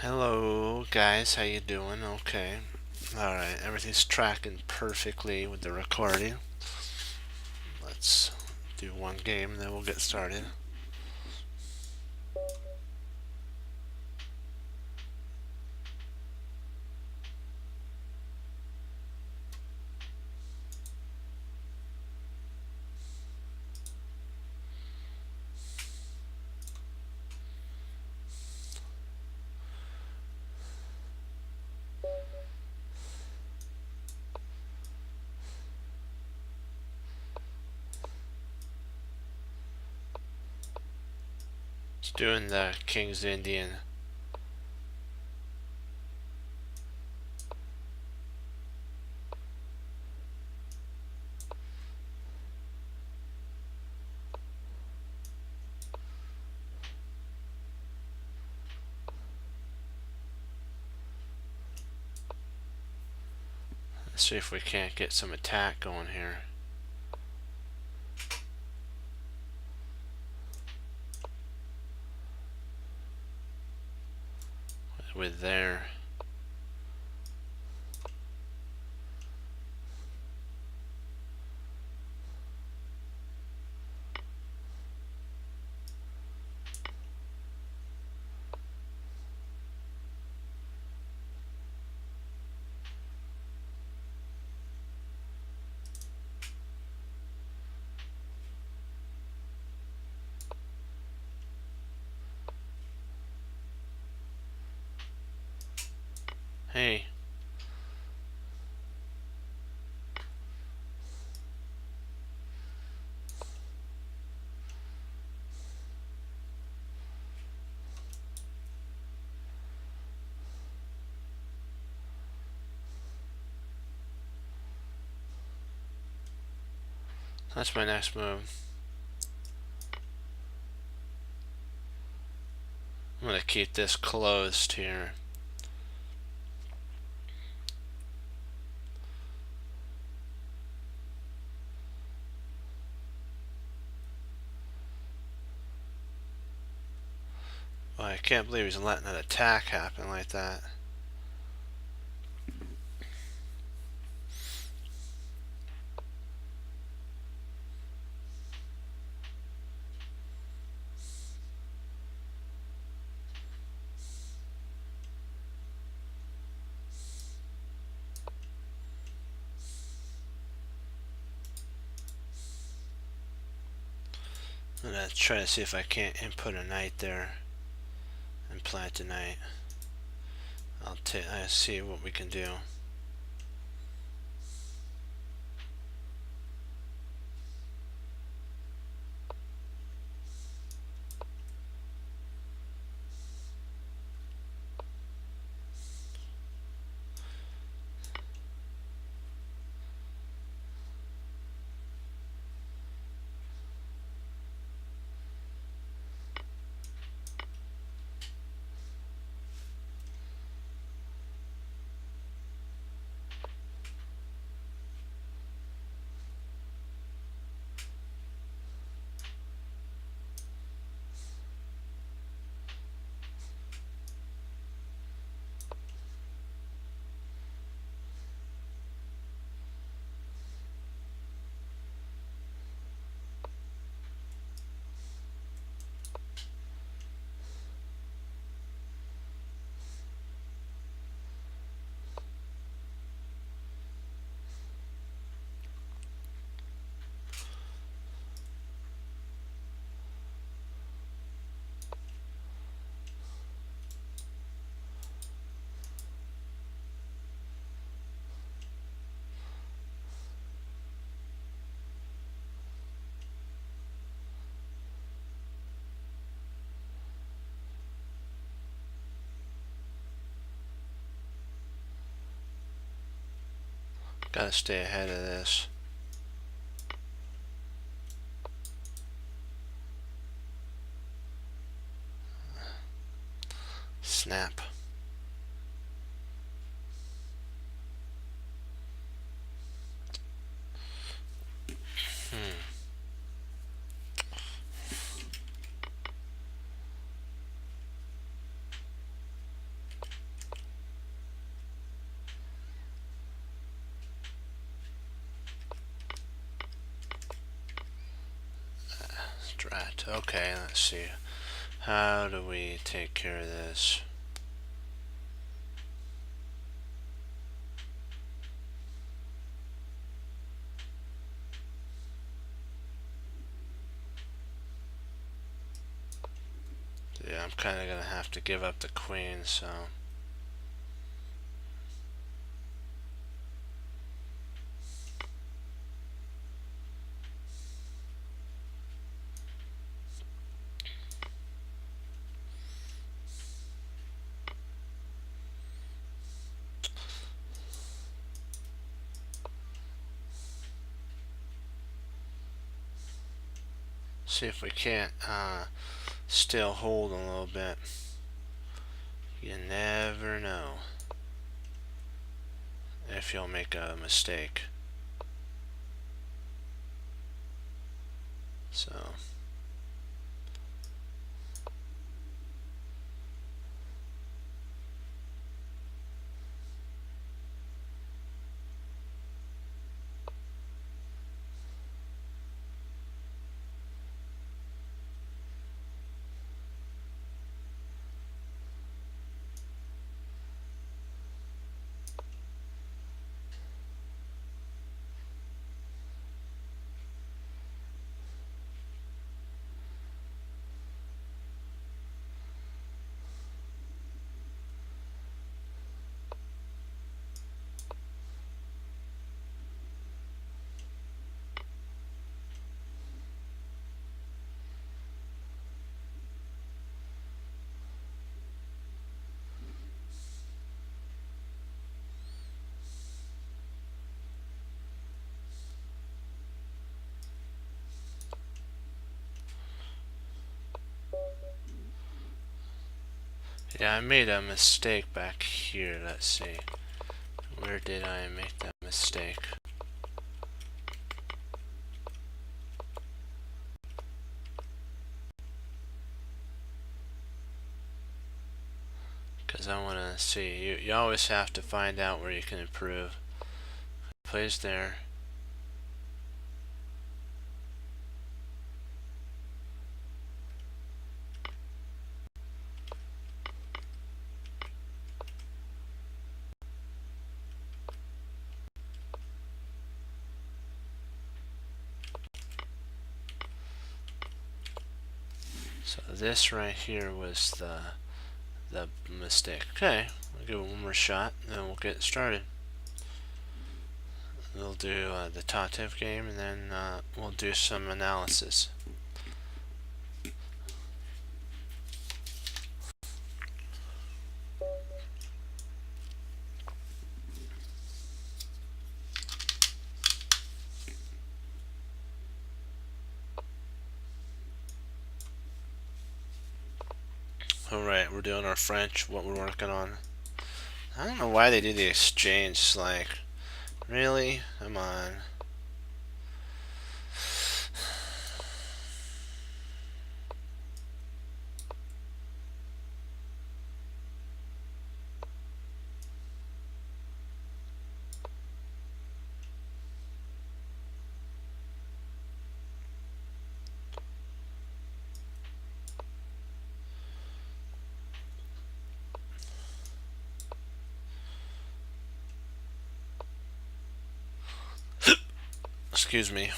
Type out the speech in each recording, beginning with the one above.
Hello guys, how you doing? Okay. Alright, everything's tracking perfectly with the recording. Let's do one game, then we'll get started. It's doing the King's Indian. Let's see if we can't get some attack going here. With there. Hey. That's my next move. I'm gonna keep this closed here. Well, I can't believe he's letting an attack happen like that. I'm gonna try to see if I can't input a knight there and plant a knight. I'll see what we can do. Gotta stay ahead of this. Snap. out. Okay, let's see. How do we take care of this? Yeah, I'm kind of gonna have to give up the queen, so. See if we can't still hold a little bit. You never know if you'll make a mistake. So. Yeah, I made a mistake back here. Let's see. Where did I make that mistake? Because I want to see. You always have to find out where you can improve. Plays there. So this right here was the mistake. Okay, we'll give it one more shot, and then we'll get started. We'll do the Tatev game, and then we'll do some analysis. Alright, we're doing our French, what we're working on. I don't know why they do the exchange, like, really? Come on. Excuse me.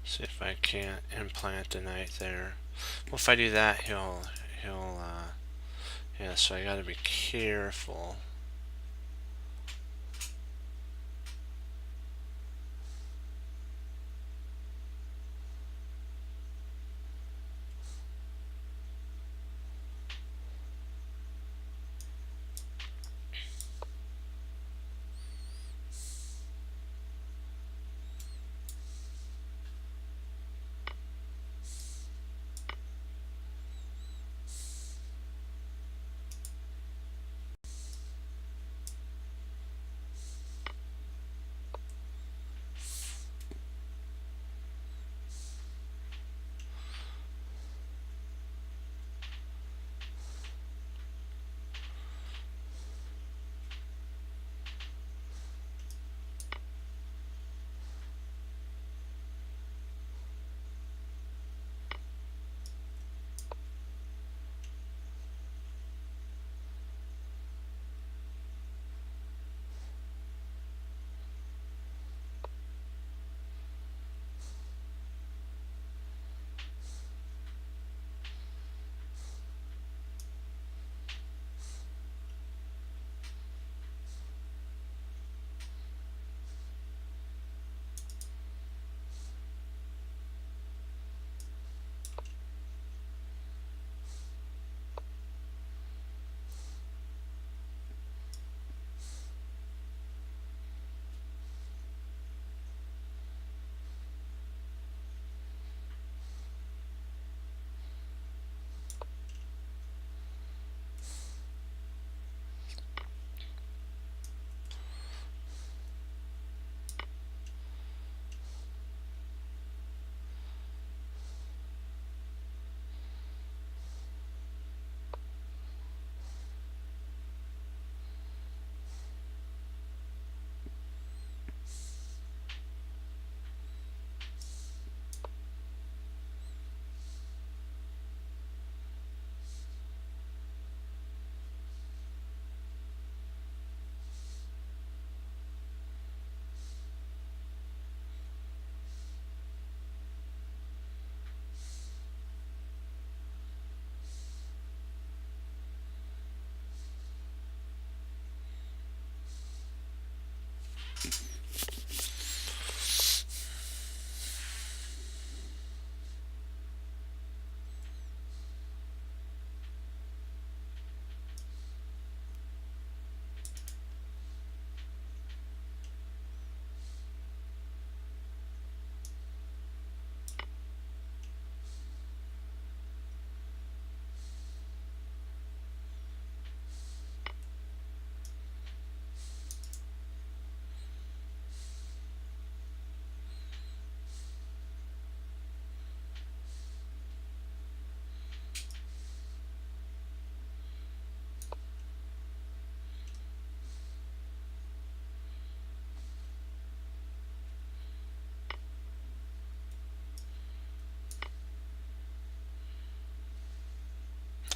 See if I can't implant a knight there. Well, if I do that, yeah, so I gotta be careful.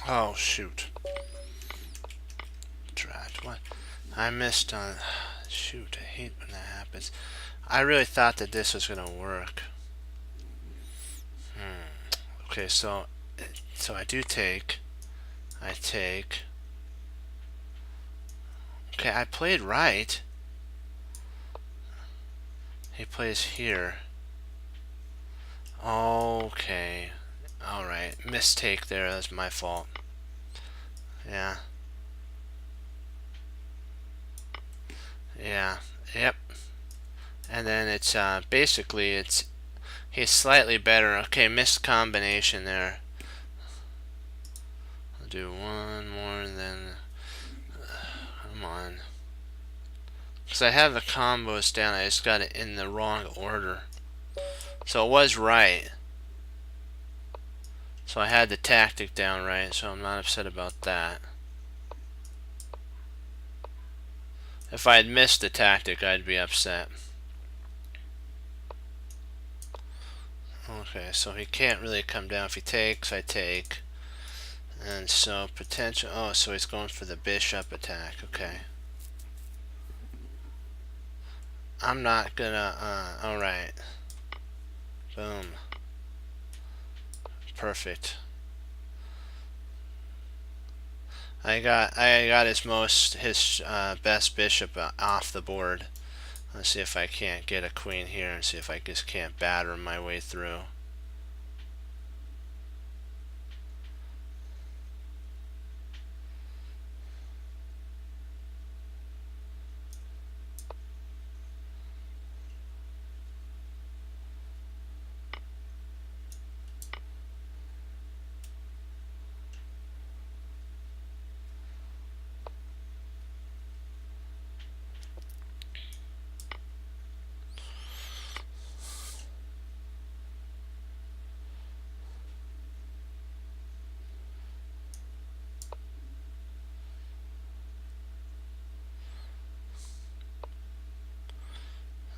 Oh, shoot. Drat. What? I missed on... Shoot, I hate when that happens. I really thought that this was going to work. Okay, so I do take. I take. Okay, I played right. He plays here. Okay. Alright. Mistake there. That's my fault. Yeah. Yeah. Yep. And then it's basically he's slightly better. Okay, missed combination there. I'll do one more and then come on. Because I have the combos down, I just got it in the wrong order. So it was right. So I had the tactic down right, so I'm not upset about that. If I had missed the tactic, I'd be upset. Okay, so he can't really come down. If he takes, I take. And so potential... Oh, so he's going for the bishop attack. Okay. I'm not gonna... Alright. Boom. Perfect. I got his best bishop off the board. Let's see if I can't get a queen here and see if I just can't batter my way through.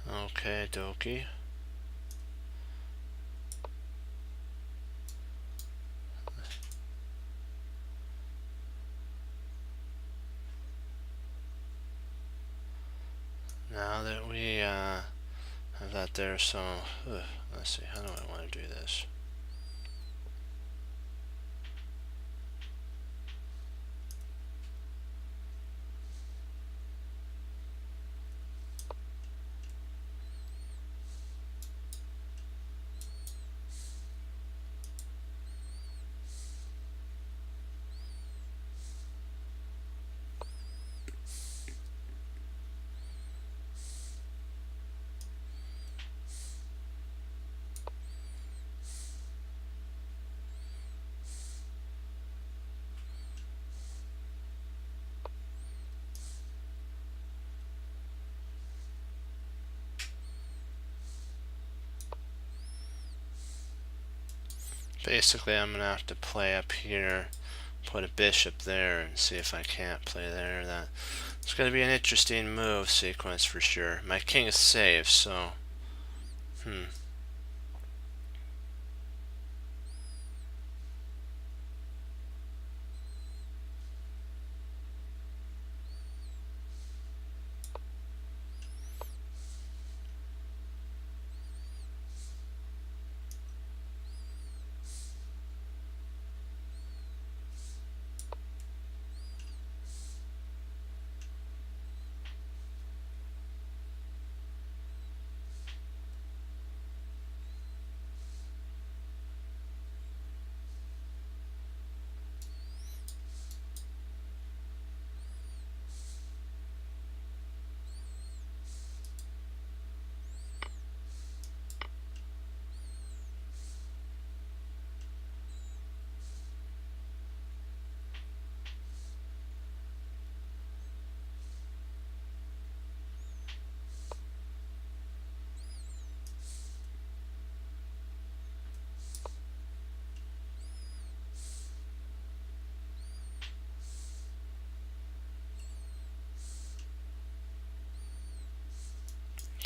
Okay, dokie. Now that we have that there, so let's see, how do I want to do this? Basically, I'm gonna have to play up here, put a bishop there, and see if I can't play there. It's gonna be an interesting move sequence for sure. My king is safe, so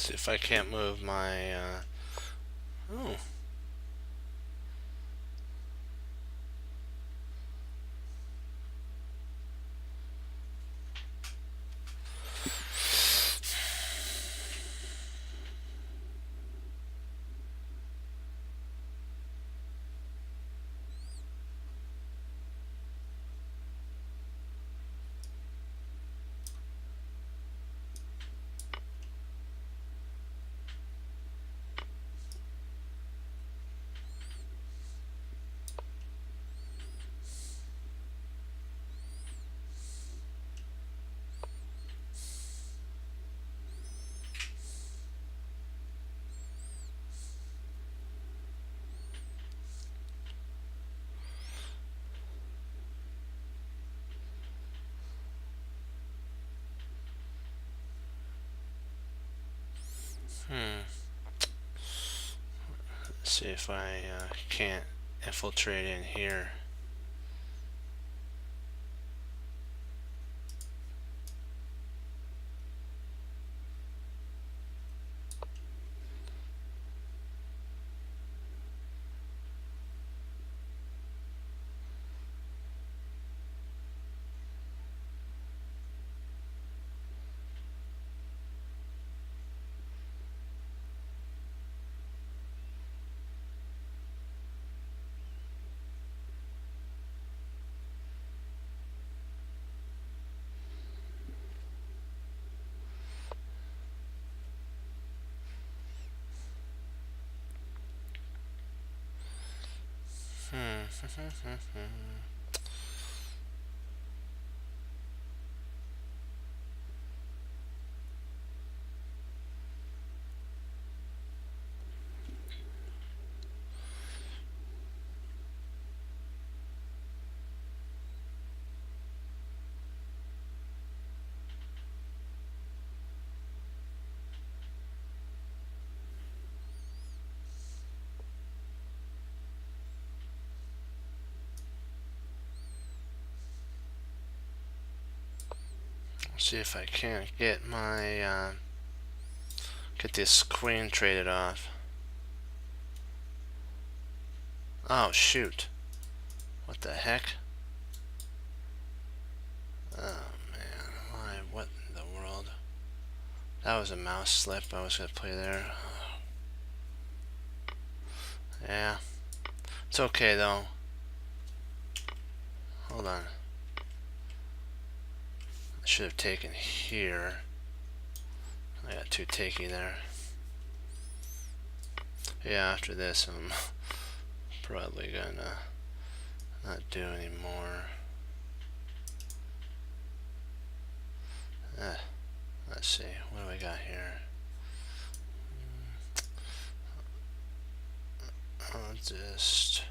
see if I can't move my oh. See if I can't infiltrate in here. See if I can't get my get this queen traded off. Oh shoot. What the heck? Oh man, why? What in the world? That was a mouse slip I was gonna play there. Yeah. It's okay though. Hold on. I should have taken here. I got too takey there. Yeah, after this I'm probably gonna not do anymore. Let's see, what do we got here? I'll just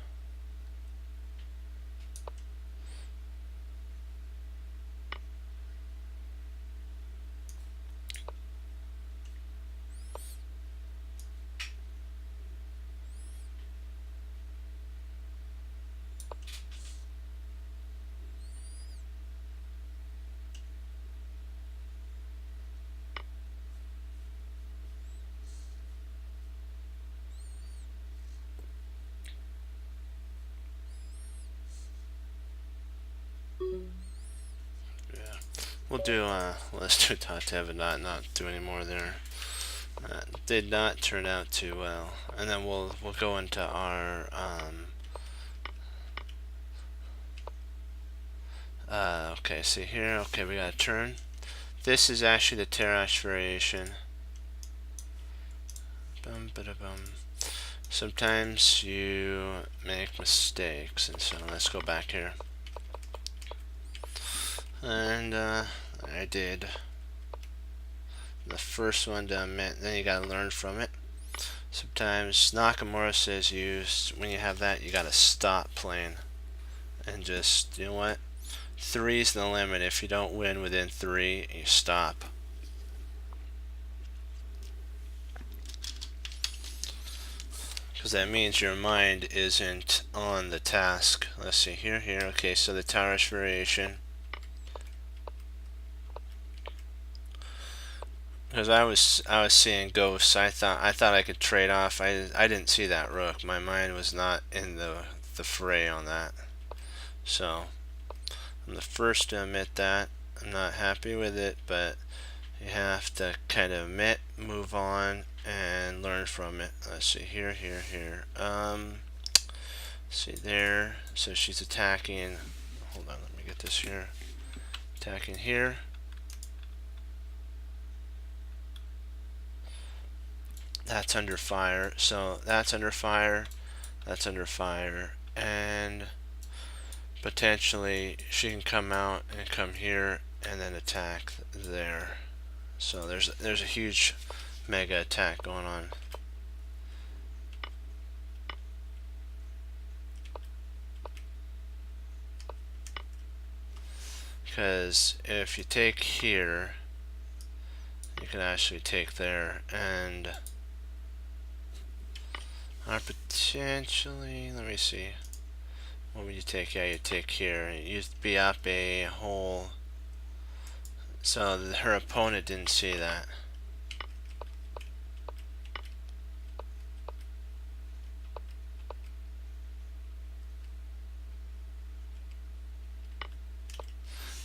we'll do let's do Tatev and not do any more there. Did not turn out too well, and then we'll go into our okay, see here, okay, we got a turn. This is actually the Tarrasch variation. Bum, bada, bum. Sometimes you make mistakes, and so let's go back here. And I did the first one to admit, then you gotta learn from it. Sometimes Nakamura says when you have that, you gotta stop playing and just, you know what, 3's the limit. If you don't win within 3, you stop. Because that means your mind isn't on the task. Let's see, here. Okay, so the Tarrasch variation. Because I was seeing ghosts. I thought I could trade off. I didn't see that rook. My mind was not in the fray on that. So I'm the first to admit that. I'm not happy with it, but you have to kind of admit, move on, and learn from it. Let's see, here. See there. So she's attacking. Hold on, let me get this here. Attacking here. That's under fire. So that's under fire. That's under fire. And potentially she can come out and come here and then attack there. So there's a huge mega attack going on. Because if you take here, you can actually take there, and potentially, let me see. What would you take? Yeah, you take here. You'd be up a whole. So her opponent didn't see that.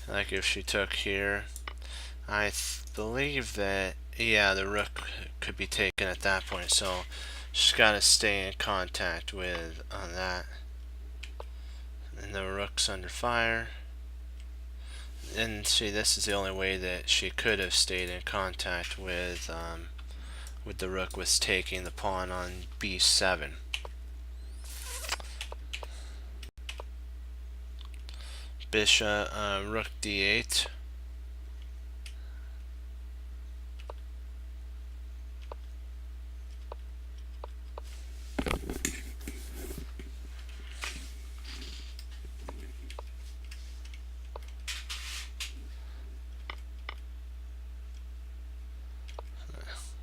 Like if she took here, I believe that, yeah, the rook could be taken at that point. So she's got to stay in contact with on that. And the rook's under fire. And see, this is the only way that she could have stayed in contact with the rook, was taking the pawn on b7. Bishop, rook d8.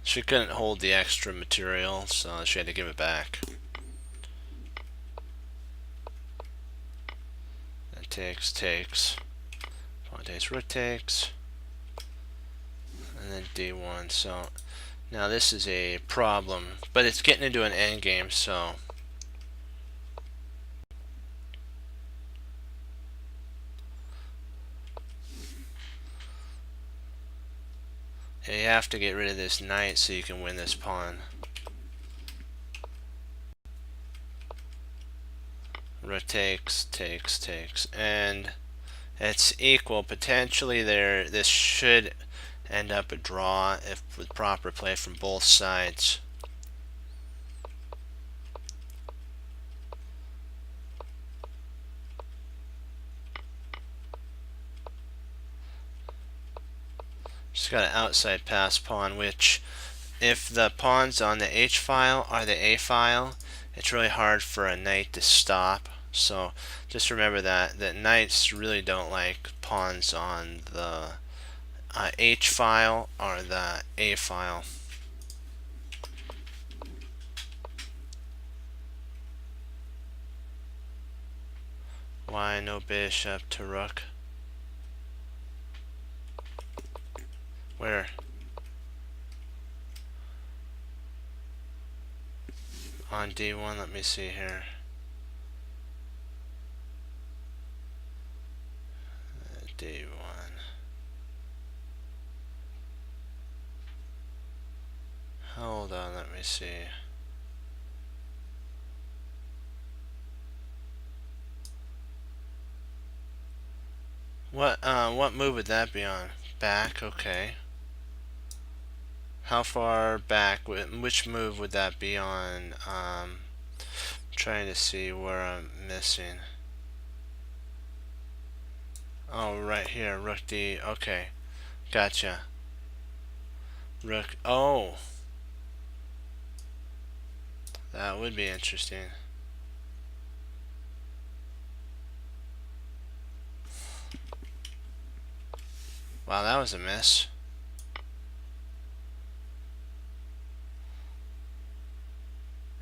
She couldn't hold the extra material, so she had to give it back. That takes. Pawn takes, rook takes. And then d1. So now this is a problem, but it's getting into an endgame, so. You have to get rid of this knight so you can win this pawn. Rook takes, and it's equal. Potentially there, this should end up a draw if with proper play from both sides. Just got an outside pass pawn, which if the pawns on the H file are the A file, it's really hard for a knight to stop. So just remember that knights really don't like pawns on the H file or the A file. Why no bishop to rook? Where? On d1, let me see here. D1. Hold on, let me see. What move would that be on? Back, okay. How far back? Which move would that be on? Trying to see where I'm missing. Oh, right here, rook d. Okay, gotcha. Rook. Oh, that would be interesting. Wow, that was a miss.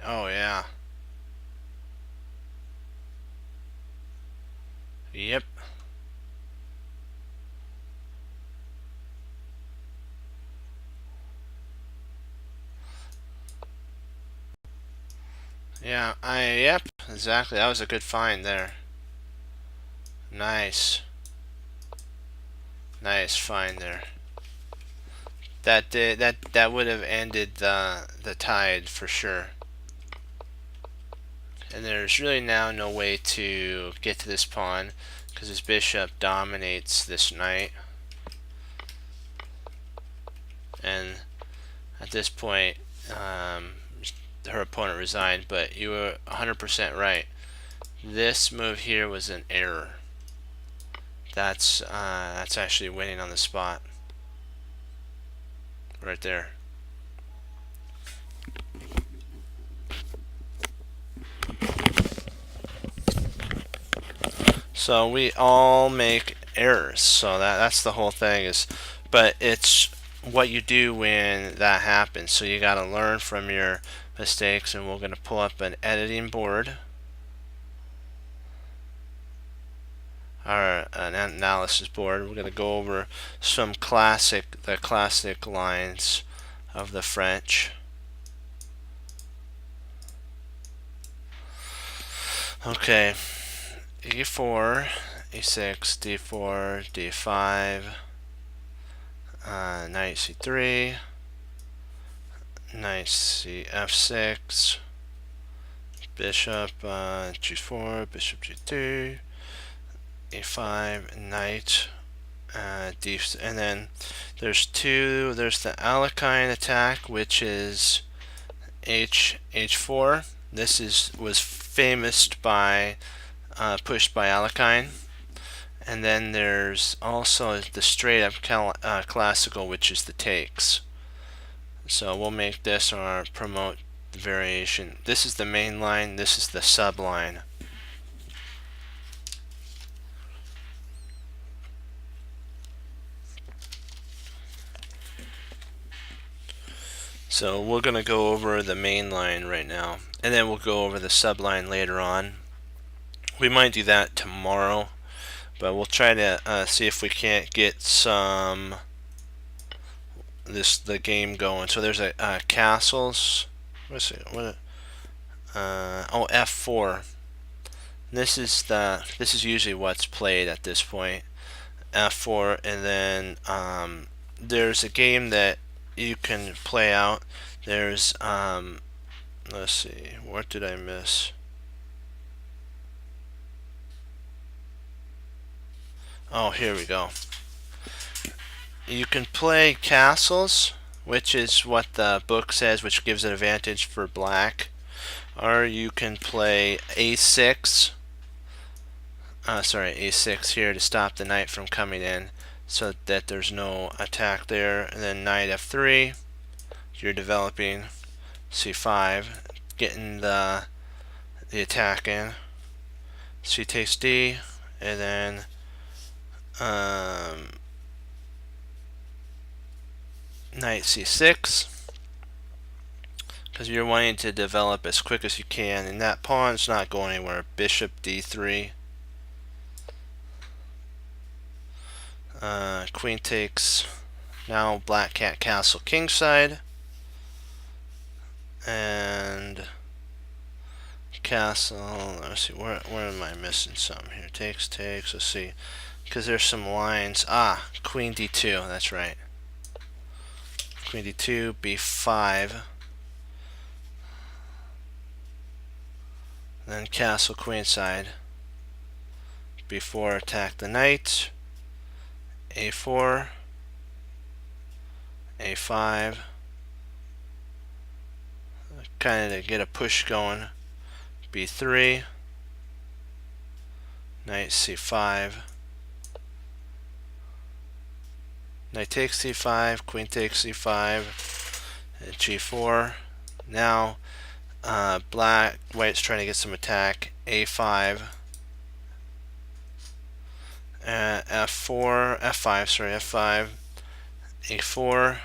Oh yeah. Yep. Yeah, yep, exactly. That was a good find there. Nice. Nice find there. That would have ended the tide for sure. And there's really now no way to get to this pawn because his bishop dominates this knight. And at this point, her opponent resigned, but you were 100% right. This move here was an error. That's actually winning on the spot. Right there. So we all make errors. So that's the whole thing is, but it's what you do when that happens. So you got to learn from your mistakes, and we're going to pull up an editing board, or an analysis board. We're going to go over the classic lines of the French. Okay, E4, E6, D4, D5, knight C3, knight F6, bishop G4, bishop G2, A5, knight D, and then there's the Alekhine attack, which is H4. This was famous by pushed by Alekhine. And then there's also the straight up classical, which is the takes. So we'll make this our promote variation. This is the main line, this is the sub line. So we're going to go over the main line right now, and then we'll go over the subline later on. We might do that tomorrow, but we'll try to see if we can't get the game going. So there's a castles. Let's see, F4. This is usually what's played at this point. F4, and then there's a game that you can play out. There's let's see, what did I miss? Oh, here we go. You can play castles, which is what the book says, which gives an advantage for black. Or you can play A6. A6 here to stop the knight from coming in, so that there's no attack there. And then knight F3. You're developing C5, getting the attack in. C takes D, and then knight C6, because you're wanting to develop as quick as you can, and that pawn's not going anywhere. Bishop D3, queen takes. Now black cat castle kingside, and castle. Let's see, where am I missing something here? Takes. Let's see, because there's some lines. Queen D2. That's right. Queen D2, B5, then castle queenside. B4, attack the knight. A4, A5, kind of to get a push going. B3, knight C5, knight takes C5, queen takes C5, and G4. Now white's trying to get some attack. A5, F5, A4,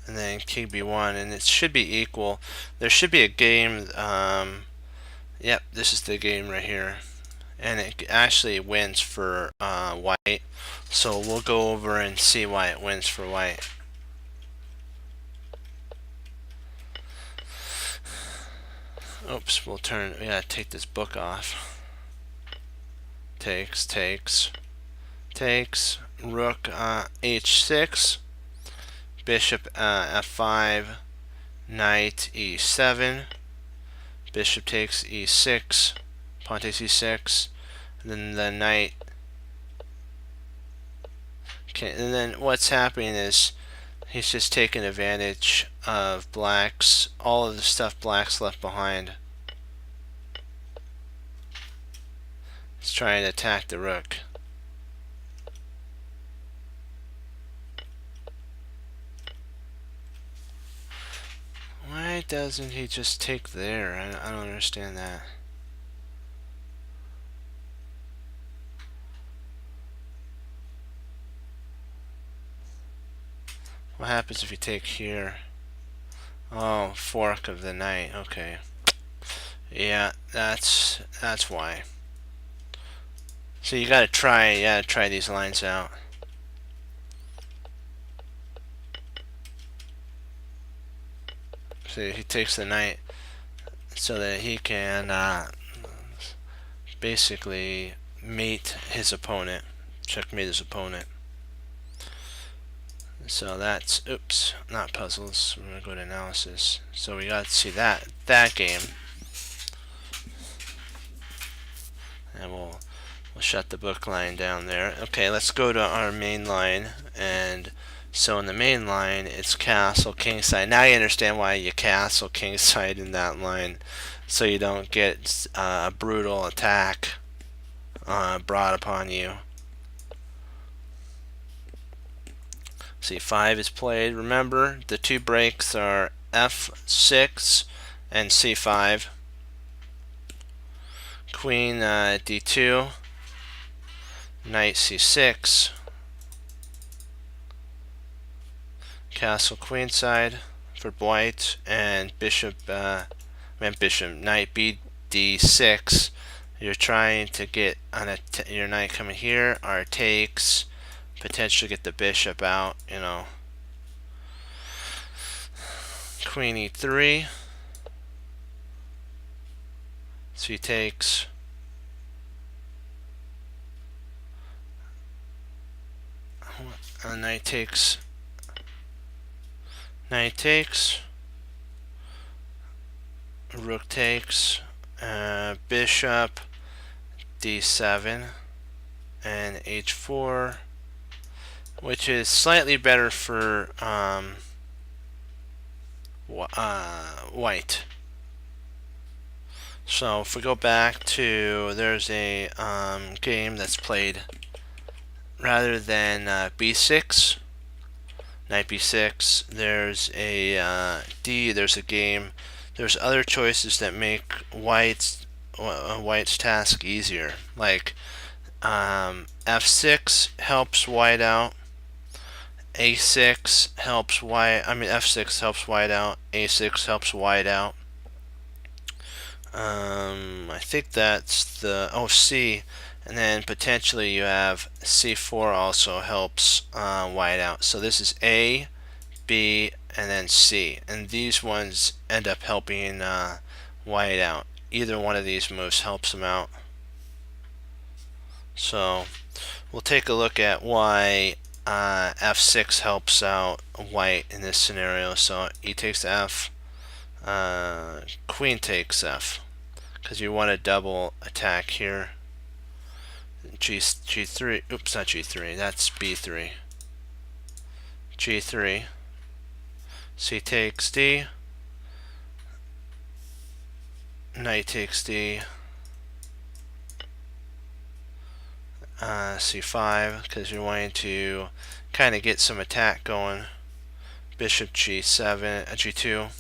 and then king B1, and it should be equal. There should be a game. Yep, this is the game right here, and it actually wins for white. So we'll go over and see why it wins for white. Oops, we gotta take this book off. Takes, rook H6, bishop F5, knight E7, bishop takes E6, pawn takes E6, and then the knight. Okay, and then what's happening is he's just taking advantage of all of the stuff black's left behind. He's trying to attack the rook. Why doesn't he just take there? I don't understand that. What happens if you take here? Oh, fork of the knight. Okay. Yeah, that's why. So you gotta try these lines out. So he takes the knight so that he can basically mate his opponent, checkmate his opponent. So that's, oops, not puzzles. We're gonna go to analysis. So we got to see that game, and we'll shut the book line down there. Okay, let's go to our main line. And so in the main line, it's castle kingside. Now you understand why you castle kingside in that line, so you don't get a brutal attack brought upon you. C5 is played. Remember, the two breaks are F6 and C5. Queen D2, Knight C6, Castle queenside for white, and bishop, Knight B D6. You're trying to get on your knight coming here, or takes. Potentially get the bishop out, you know. Queen E3. So he takes. Knight takes. Knight takes. Rook takes. Bishop D7 and H4. Which is slightly better for white. So if we go back to, there's a game that's played rather than B6, Knight B6. There's a there's a game. There's other choices that make white's task easier. Like F6 helps white out. A6 helps white. F6 helps white out. A6 helps white out. I think that's the C, and then potentially you have C4 also helps white out. So this is A, B, and then C, and these ones end up helping white out. Either one of these moves helps them out. So we'll take a look at why F6 helps out white in this scenario. So E takes F, Queen takes F, because you want a double attack here. G3, oops, not G3, that's B3. G3, C takes D, Knight takes D, C5, because you're wanting to kind of get some attack going. Bishop G7, G2,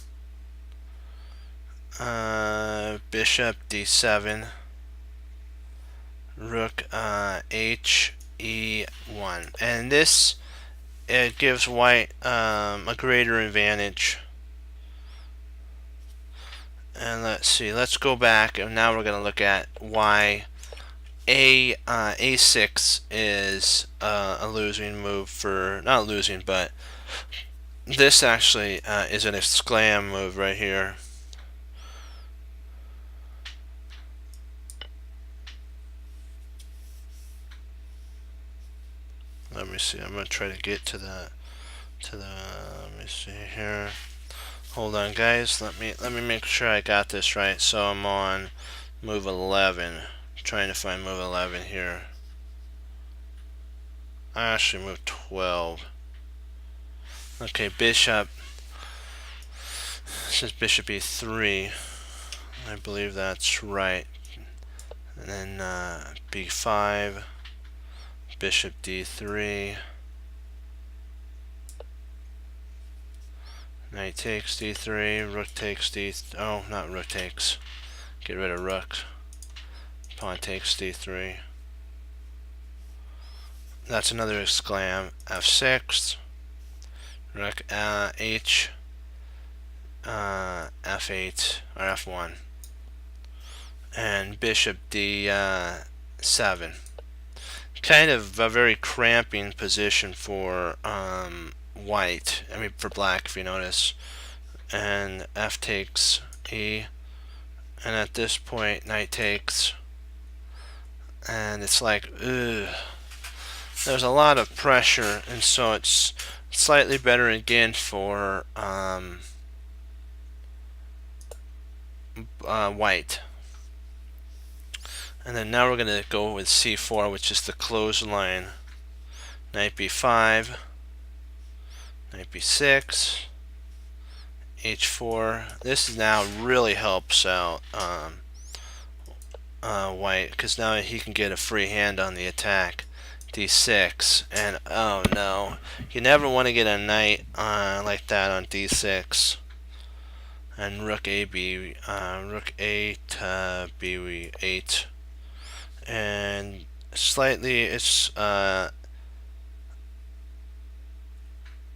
Bishop D7, Rook H E1, and this, it gives white a greater advantage. And let's see, let's go back, and now we're going to look at why A6 is a losing move for, not losing, but this actually is an exclam move right here. Let me see, I'm going to try to get to the, let me see here. Hold on guys, let me make sure I got this right. So I'm on move 11. Trying to find move 11 here. I actually moved 12. Okay, bishop. This is bishop E3. I believe that's right. And then B5. Bishop D3. Knight takes D3. Rook takes D3. Oh, not rook takes. Get rid of rook. Pawn takes D3. That's another exclam. F6. Rook H F8 or F1, and bishop D7. Kind of a very cramping position for white. I mean for black, if you notice. And F takes E, and at this point knight takes, and it's like, ugh. There's a lot of pressure, and so it's slightly better again for white. And then now we're going to go with C4, which is the closed line. Knight B5, Knight B6, H4. This now really helps out white, because now he can get a free hand on the attack. D6, and oh no, you never want to get a knight like that on D6. And Rook A to B8, and slightly it's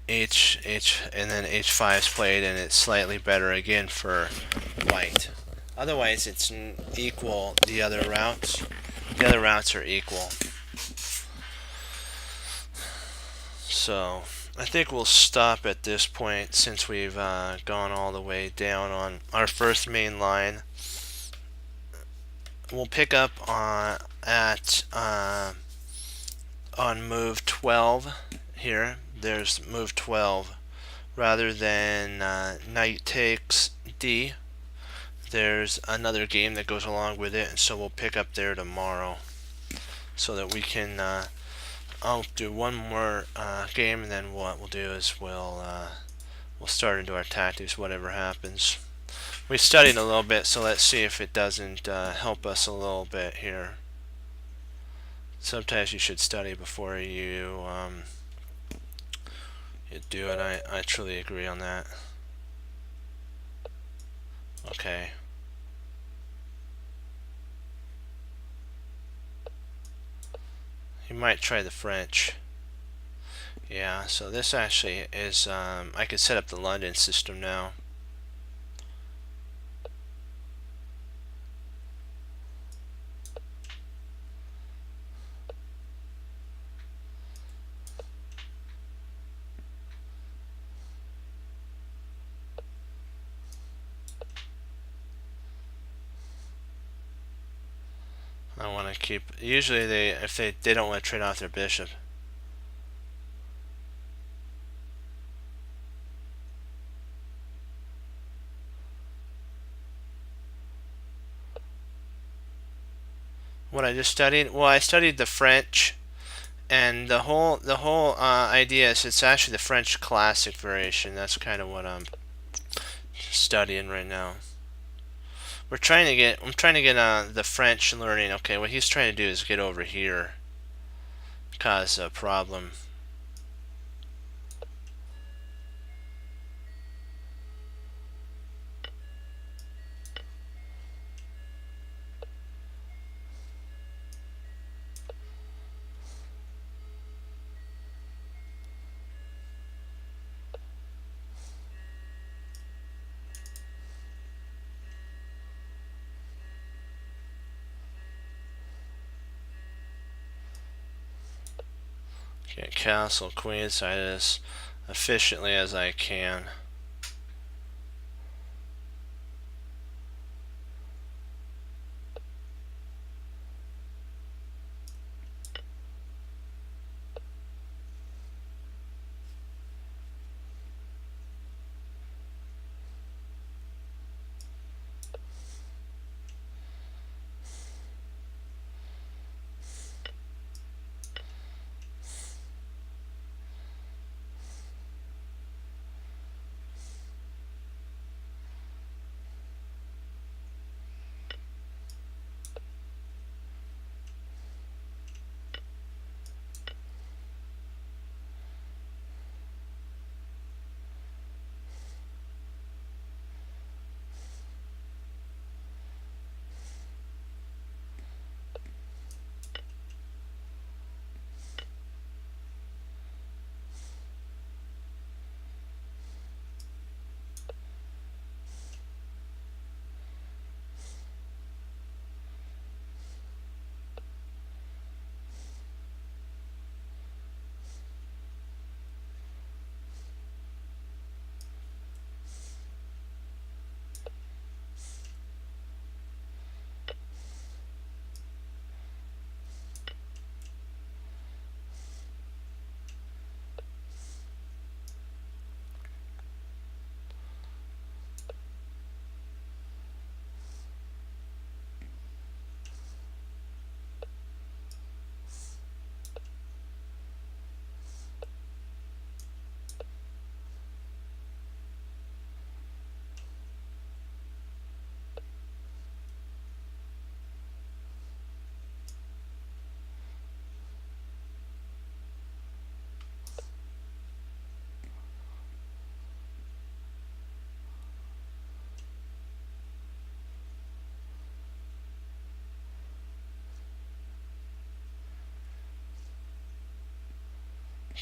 H, and then H5 is played, and it's slightly better again for white. Otherwise, it's equal. The other routes are equal. So I think we'll stop at this point, since we've gone all the way down on our first main line. We'll pick up on move 12 here. There's move 12. Rather than knight takes D, there's another game that goes along with it, and so we'll pick up there tomorrow, so that we can I'll do one more game, and then what we'll do is we'll start into our tactics, whatever happens. We studied a little bit, so let's see if it doesn't help us a little bit here. Sometimes you should study before you do it. I truly agree on that. Okay. You might try the French. Yeah, so this actually is, I could set up the London system now. I want to keep, usually if they don't want to trade off their bishop. What I just studied? Well, I studied the French, and the whole idea is it's actually the French classic variation. That's kind of what I'm studying right now. I'm trying to get the French learning. Okay, what he's trying to do is get over here, cause a problem. Get castle queenside as efficiently as I can.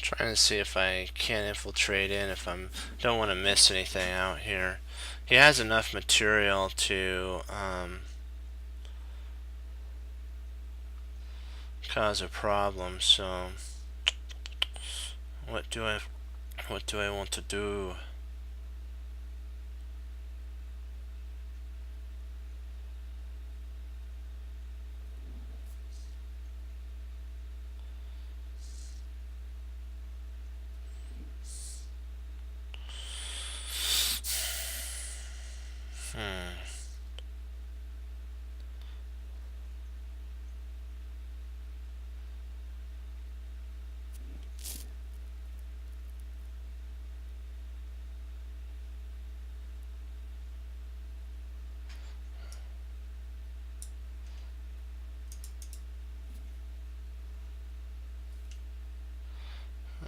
Trying to see if I can infiltrate in, if I'm don't want to miss anything out here. He has enough material to cause a problem, so what do I want to do?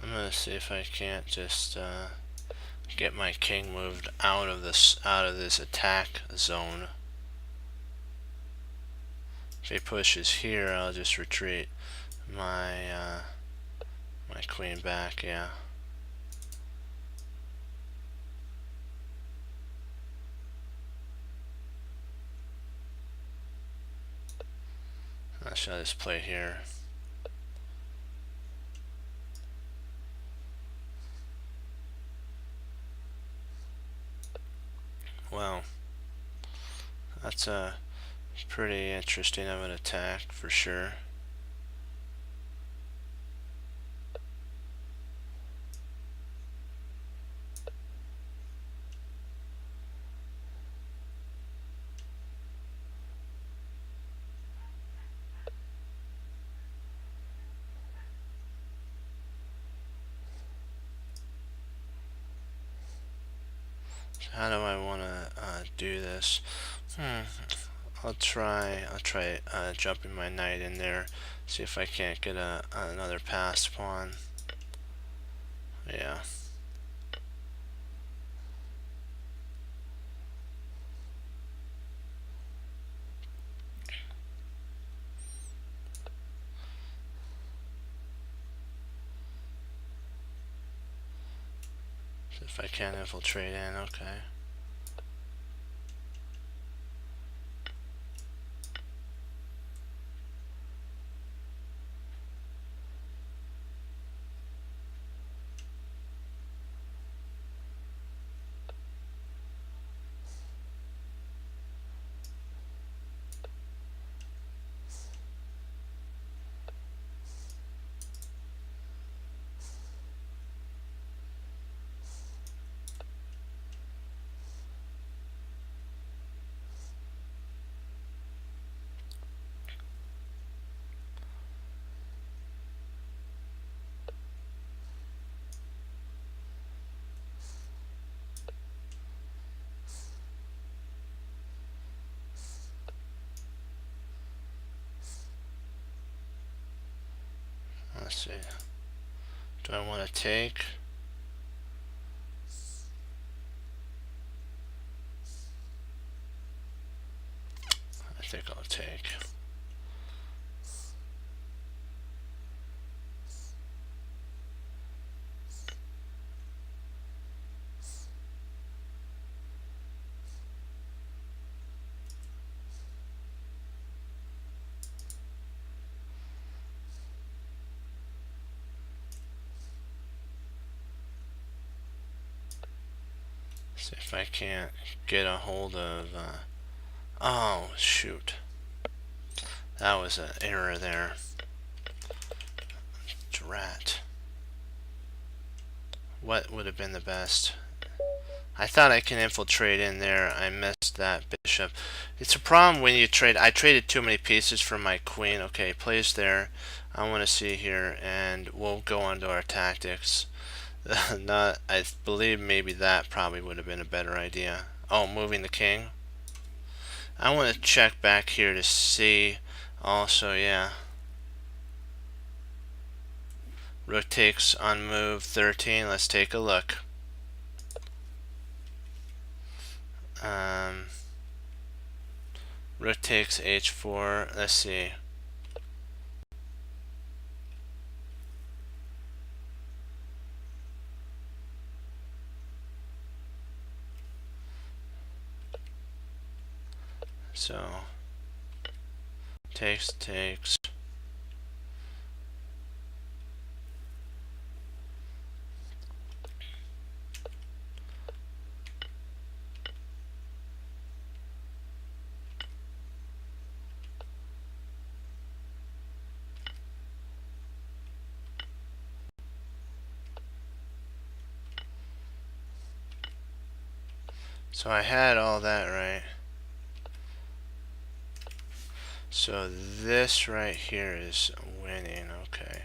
I'm gonna see if I can't just get my king moved out of this attack zone. If he pushes here, I'll just retreat my my queen back. Yeah. I'll show this play here. Well, that's a pretty interesting of an attack for sure. How do I want to do this? I'll try jumping my knight in there, see if I can't get another passed pawn. Yeah. See if I can infiltrate in. Okay. Let's see. Do I want to take? I think I'll take. See if I can't get a hold of. Oh shoot! That was an error there. Drat. What would have been the best? I thought I can infiltrate in there. I missed that bishop. It's a problem when you trade. I traded too many pieces for my queen. Okay, plays there. I want to see here, and we'll go on to our tactics. Not. I believe maybe that probably would have been a better idea. Oh, moving the king. I want to check back here to see. Also, yeah. Rook takes on move 13. Let's take a look. Rook takes h4. Let's see. So takes. So I had all that right. So this right here is winning, okay.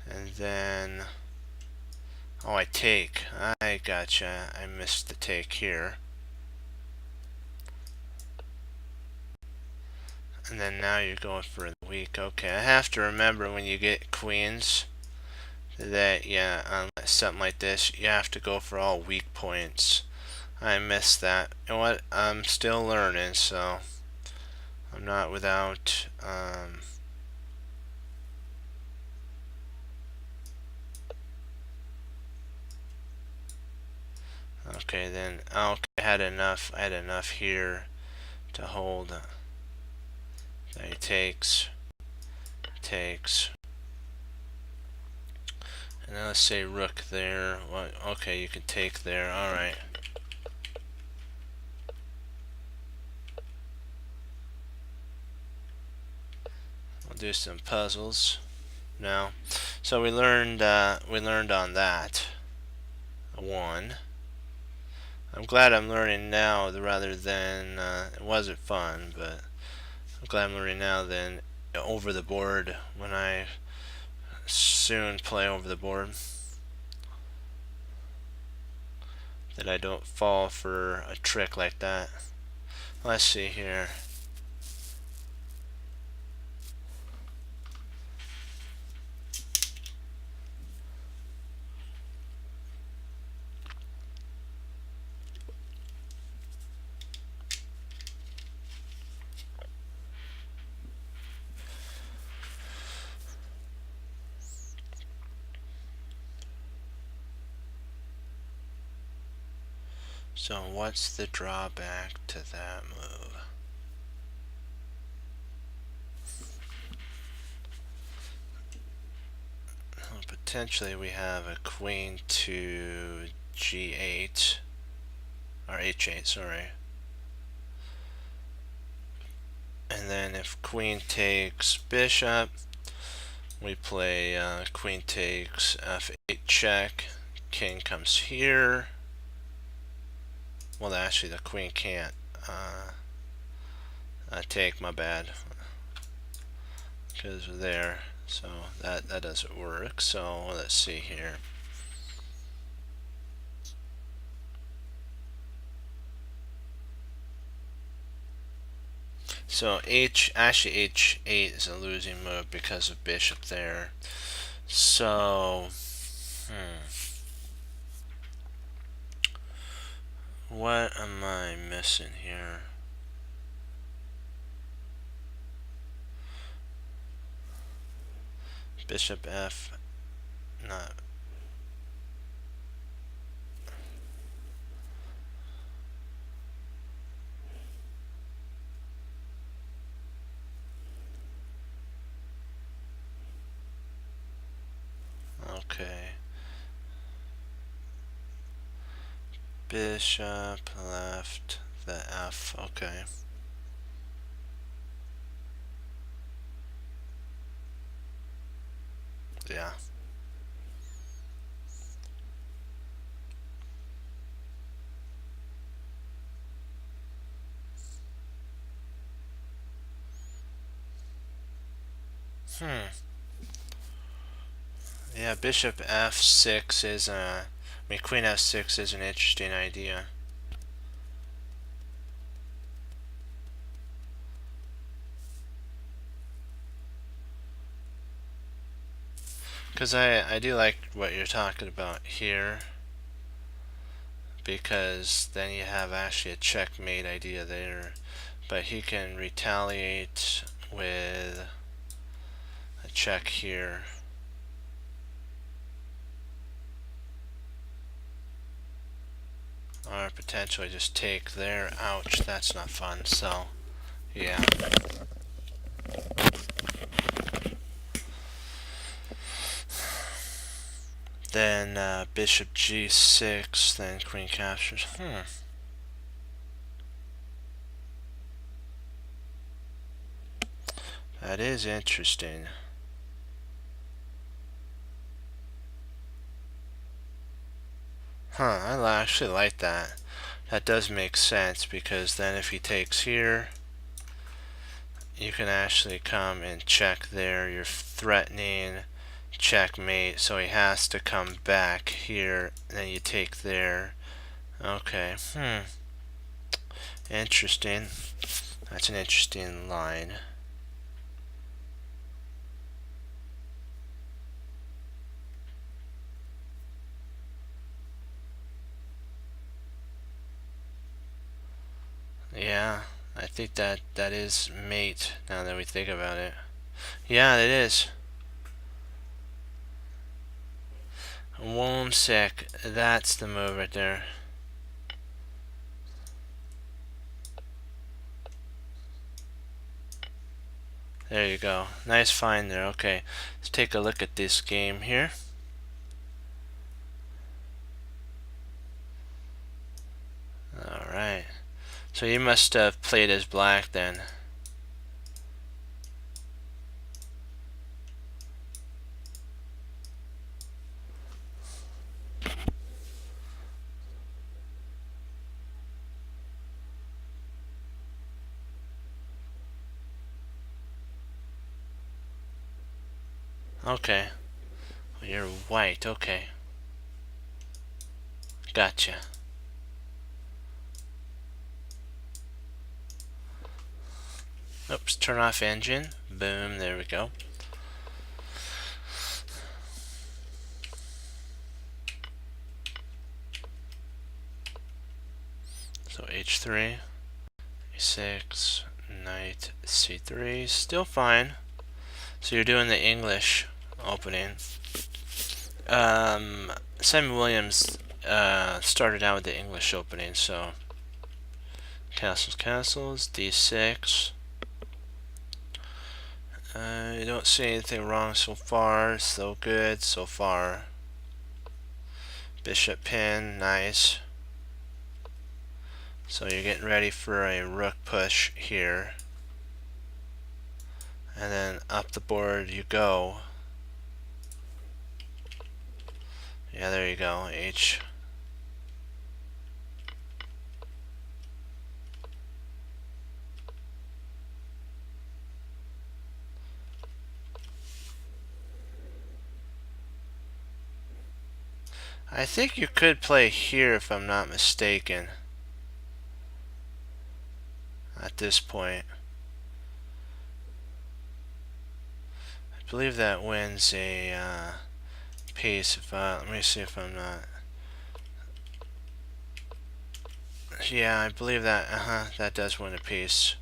And then, oh, I take. I gotcha. I missed the take here. And then now you're going for the weak. Okay, I have to remember when you get queens that, yeah, on something like this, you have to go for all weak points. I missed that. You know what? I'm still learning, so I'm not without. Okay, then. Okay, I had enough. I had enough here to hold. That he takes. And then let's say rook there. Well, okay, you can take there. All right. We'll do some puzzles now. So we learned on that one. I'm glad I'm learning now rather than it wasn't fun, but I'm glad I'm learning now than over the board when I soon play over the board, that I don't fall for a trick like that. Let's see here. So what's the drawback to that move? Well, potentially we have a queen to g8, or h8, sorry. And then if queen takes bishop, we play queen takes f8 check, king comes here. Well, actually the queen can't take, my bad, because we're there, so that doesn't work. So let's see here. So actually h8 is a losing move because of bishop there. So what am I missing here? Bishop f, not. Okay. Bishop left the f, okay. Yeah. Yeah, bishop f6 is I mean queen f6 is an interesting idea. Because I do like what you're talking about here, because then you have actually a checkmate idea there, but he can retaliate with a check here. Or potentially just take there. Ouch, that's not fun. So Yeah. Then bishop g6, then queen captures. That is interesting. I actually like that. That does make sense, because then if he takes here, you can actually come and check there. You're threatening checkmate, so he has to come back here, and then you take there. Okay. Interesting. That's an interesting line. Yeah, I think that is mate, now that we think about it. Yeah, it is. Womsek, that's the move right there. There you go. Nice find there. Okay, let's take a look at this game here. Alright. So you must have played as black then. Okay. Well, you're white. Okay. Gotcha. Oops, turn off engine. Boom, there we go. So h3, e6, knight c3, still fine. So you're doing the English opening. Simon Williams started out with the English opening, so castles, castles, d6. You don't see anything wrong so far, so good so far. Bishop pin, nice. So you're getting ready for a rook push here. And then up the board you go. Yeah, there you go, H. I think you could play here if I'm not mistaken. At this point. I believe that wins a piece. If let me see if I'm not. Yeah, I believe that. That does win a piece.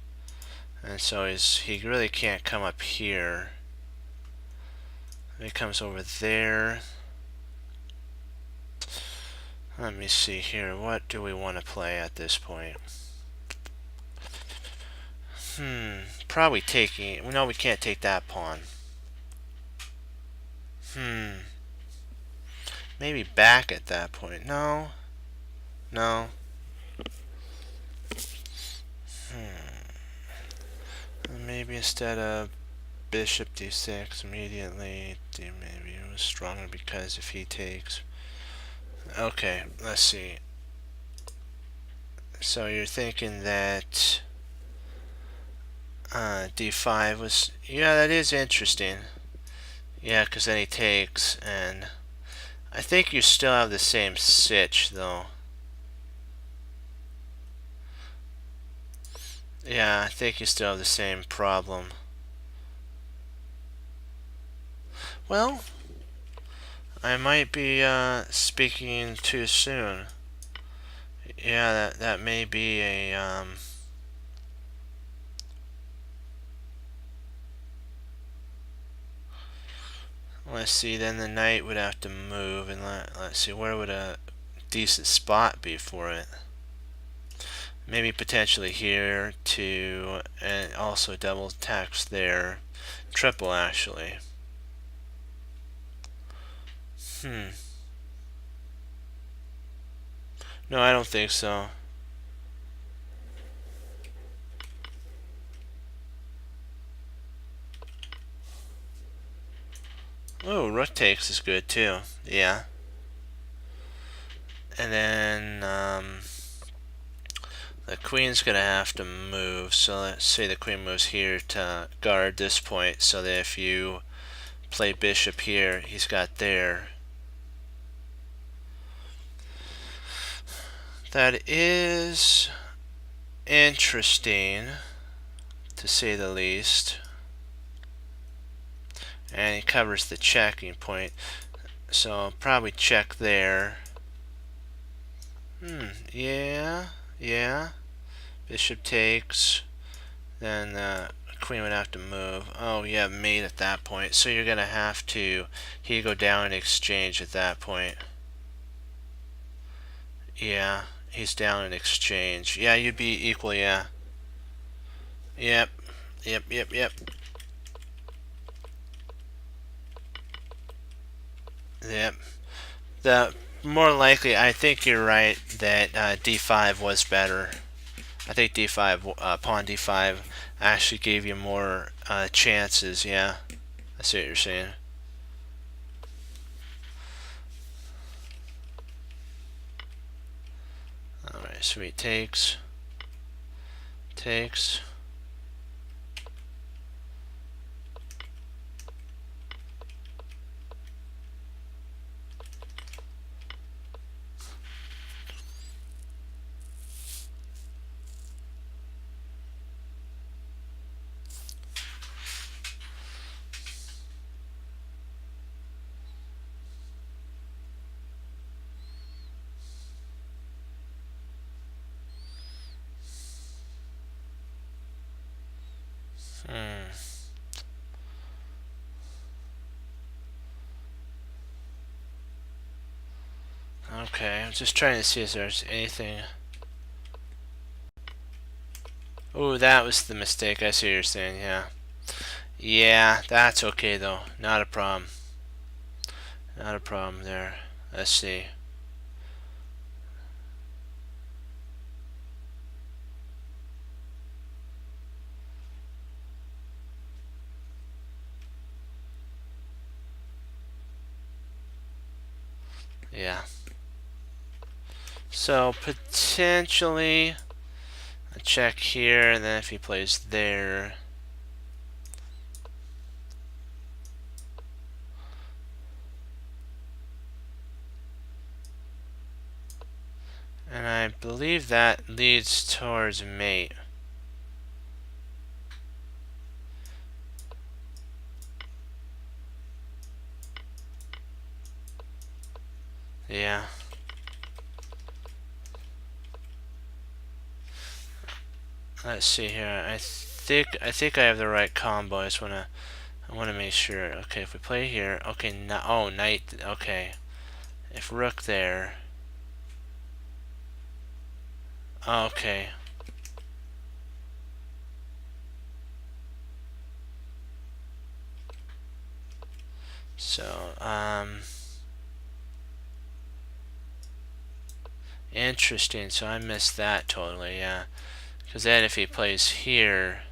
And so he really can't come up here. He comes over there. Let me see here. What do we want to play at this point? Probably taking. No, we can't take that pawn. Maybe back at that point. No. No. Maybe instead of bishop d6 immediately, maybe it was stronger, because if he takes. Okay, let's see. So you're thinking that d5 was. Yeah, that is interesting. Yeah, because then he takes, and I think you still have the same sitch, though. Yeah, I think you still have the same problem. Well, I might be speaking too soon. Yeah, that may be a let's see, then the knight would have to move, and let's see, where would a decent spot be for it? Maybe potentially here to, and also double attacks there. Triple actually. No, I don't think so. Oh, rook takes is good too. Yeah. And then the queen's gonna have to move. So let's say the queen moves here to guard this point, so that if you play bishop here, he's got there. That is interesting, to say the least. And he covers the checking point, so I'll probably check there. Yeah. Bishop takes. Then queen would have to move. Oh, yeah, mate at that point. So you're gonna have to go down and exchange at that point. Yeah, he's down in exchange. Yeah, you'd be equal. Yeah. Yep. The more likely, I think you're right that d5 was better. I think d5, pawn d5, actually gave you more chances. Yeah, I see what you're saying. All right, so he takes. Okay, I'm just trying to see if there's anything. Oh, that was the mistake. I see what you're saying. Yeah. Yeah, that's okay though. Not a problem. Not a problem there. Let's see. Yeah. So potentially a check here, and then if he plays there. And I believe that leads towards mate. Yeah. Let's see here. I think I have the right combo. I wanna make sure. Okay, if we play here, okay, knight. Okay, if rook there. Okay. So interesting. So I missed that totally. Yeah, because then if he plays here.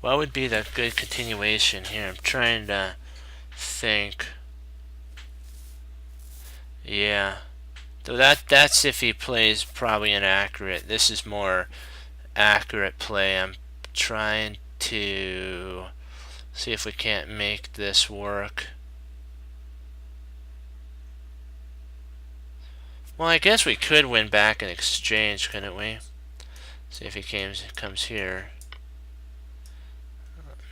What would be the good continuation here? I'm trying to think. Yeah. So that's if he plays probably inaccurate. This is more accurate play. I'm trying to see if we can't make this work. Well, I guess we could win back in exchange, couldn't we? See if he comes here.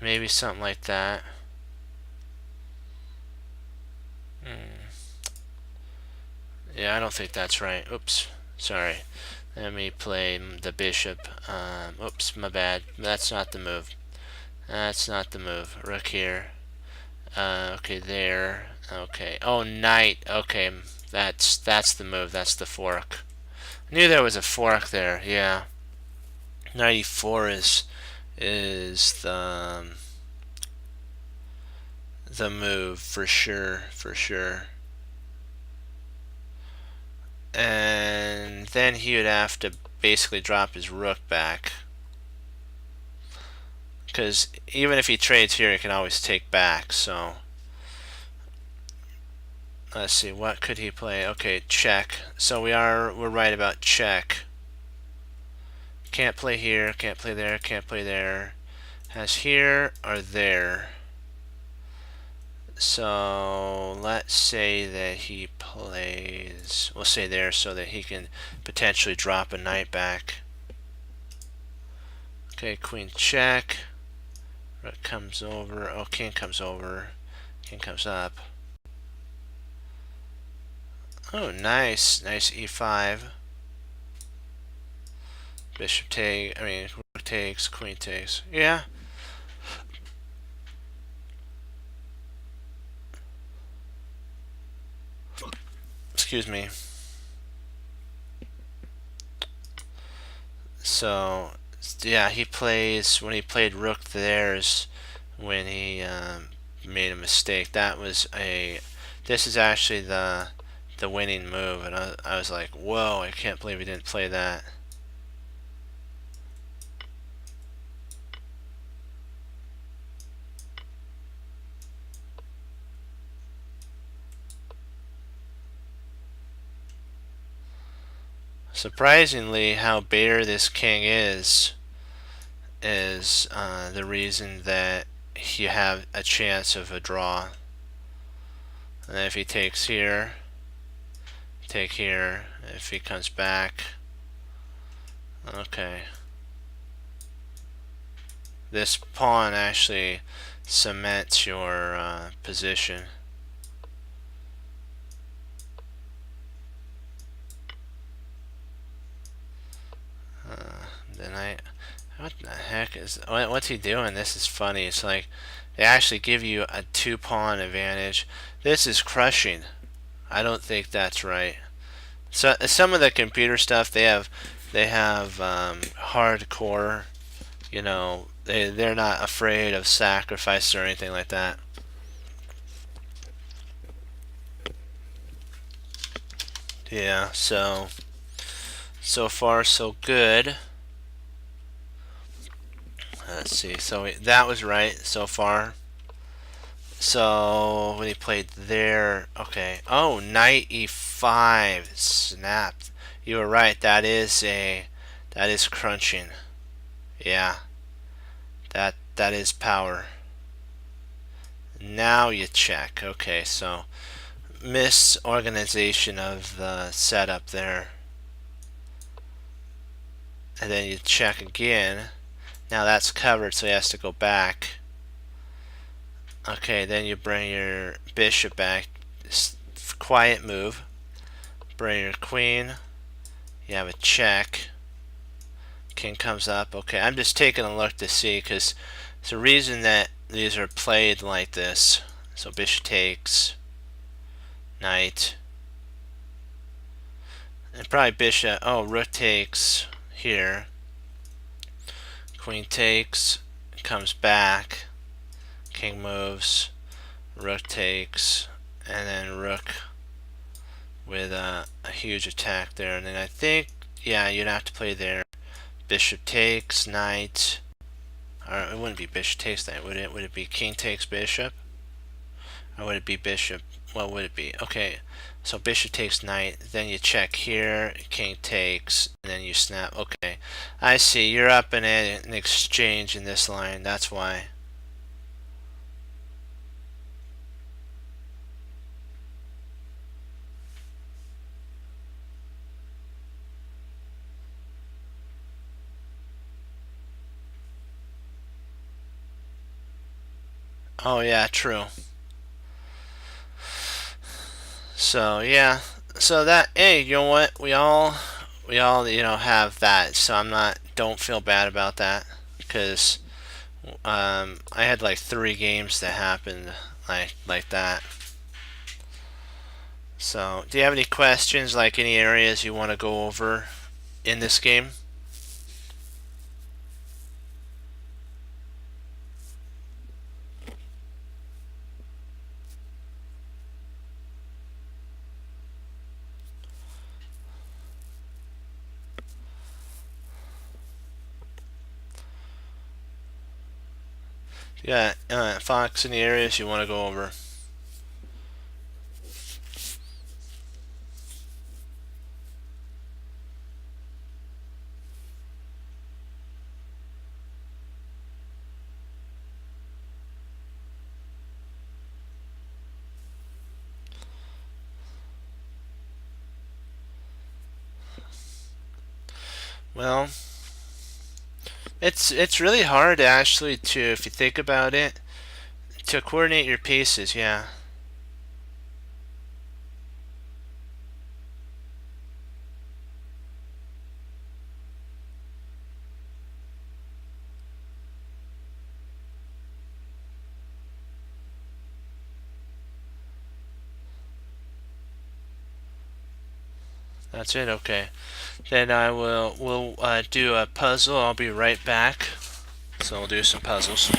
Maybe something like that. Yeah, I don't think that's right. Oops, sorry. Let me play the bishop. Oops, my bad. That's not the move. That's not the move. Rook here. Okay, there. Okay. Oh, knight. Okay, that's the move. That's the fork. I knew there was a fork there. Yeah. Knight e4 is the move for sure. For sure. And then he would have to basically drop his rook back. Because even if he trades here, he can always take back, so let's see, what could he play? Okay, check. So we're right about check. Can't play here, can't play there, can't play there. Has here or there. So let's say that he plays, we'll say there so that he can potentially drop a knight back. Okay, queen check. Rook comes over. Oh, king comes over. King comes up. Oh, nice. Nice e5. Bishop takes, rook takes, queen takes. Yeah. Excuse me. So, yeah, he plays, when he played rook there's when he made a mistake. This is actually the winning move, and I was like, whoa, I can't believe he didn't play that. Surprisingly, how bare this king is the reason that you have a chance of a draw. And then if he takes here, take here. If he comes back, okay. This pawn actually cements your position. What the heck what's he doing? This is funny. It's like they actually give you a 2-pawn advantage. This is crushing. I don't think that's right. So some of the computer stuff they have hardcore. You know, they're not afraid of sacrifice or anything like that. Yeah. So far so good. Let's see. So that was right so far. So when he played there, okay. Oh, knight e5 snapped. You were right. That is crunching. Yeah. That is power. Now you check. Okay, so misorganization of the setup there. And then you check again. Now that's covered, so he has to go back. Okay, then you bring your bishop back. Quiet move. Bring your queen. You have a check. King comes up. Okay, I'm just taking a look to see, because there's a reason that these are played like this. So bishop takes. Knight. And probably bishop. Oh, rook takes here. Queen takes. Comes back. King moves. Rook takes. And then rook with a huge attack there. And then I think, yeah, you'd have to play there. Bishop takes, knight. Or it wouldn't be bishop takes knight, would it? Would it be king takes bishop? Or would it be bishop? What would it be? Okay, so bishop takes knight, then you check here, king takes, and then you snap. Okay, I see. You're up in an exchange in this line. That's why. Oh yeah, true. So yeah, so that, hey, you know what? We all have that. So don't feel bad about that, because I had like 3 games that happened like that. So, do you have any questions, like any areas you want to go over in this game? Yeah, Fox, any areas you want to go over? Well, it's really hard actually to, if you think about it, to coordinate your pieces. Yeah, that's it. Okay, then we'll do a puzzle. I'll be right back. So we'll do some puzzles.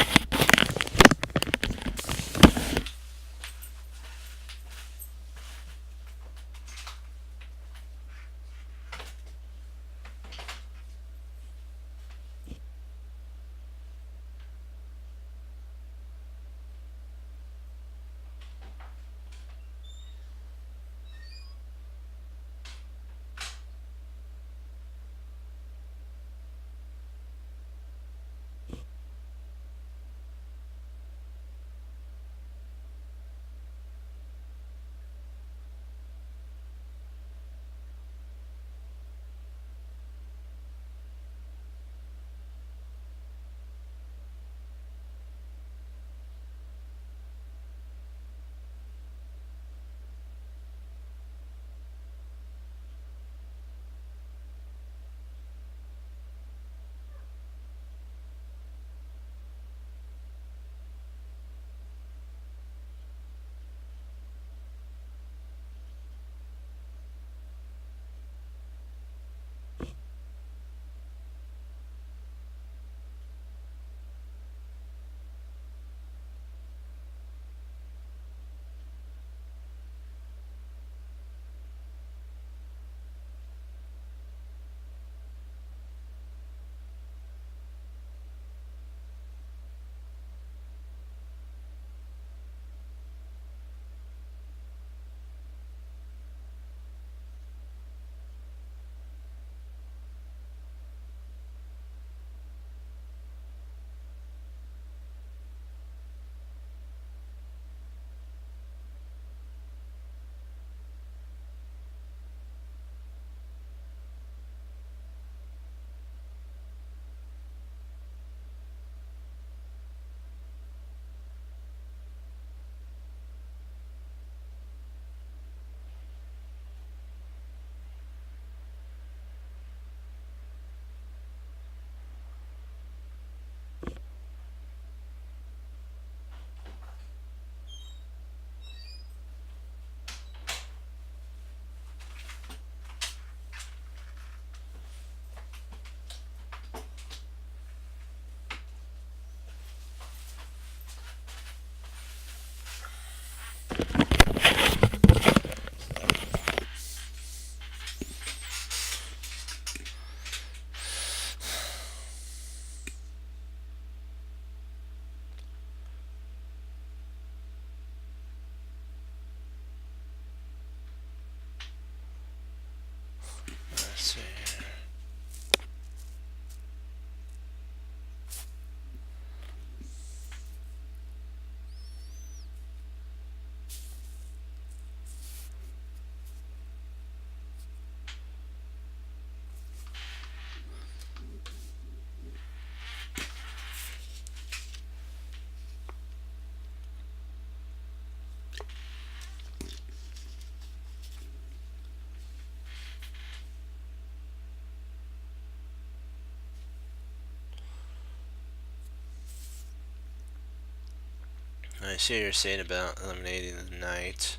I see what you're saying about eliminating the knight.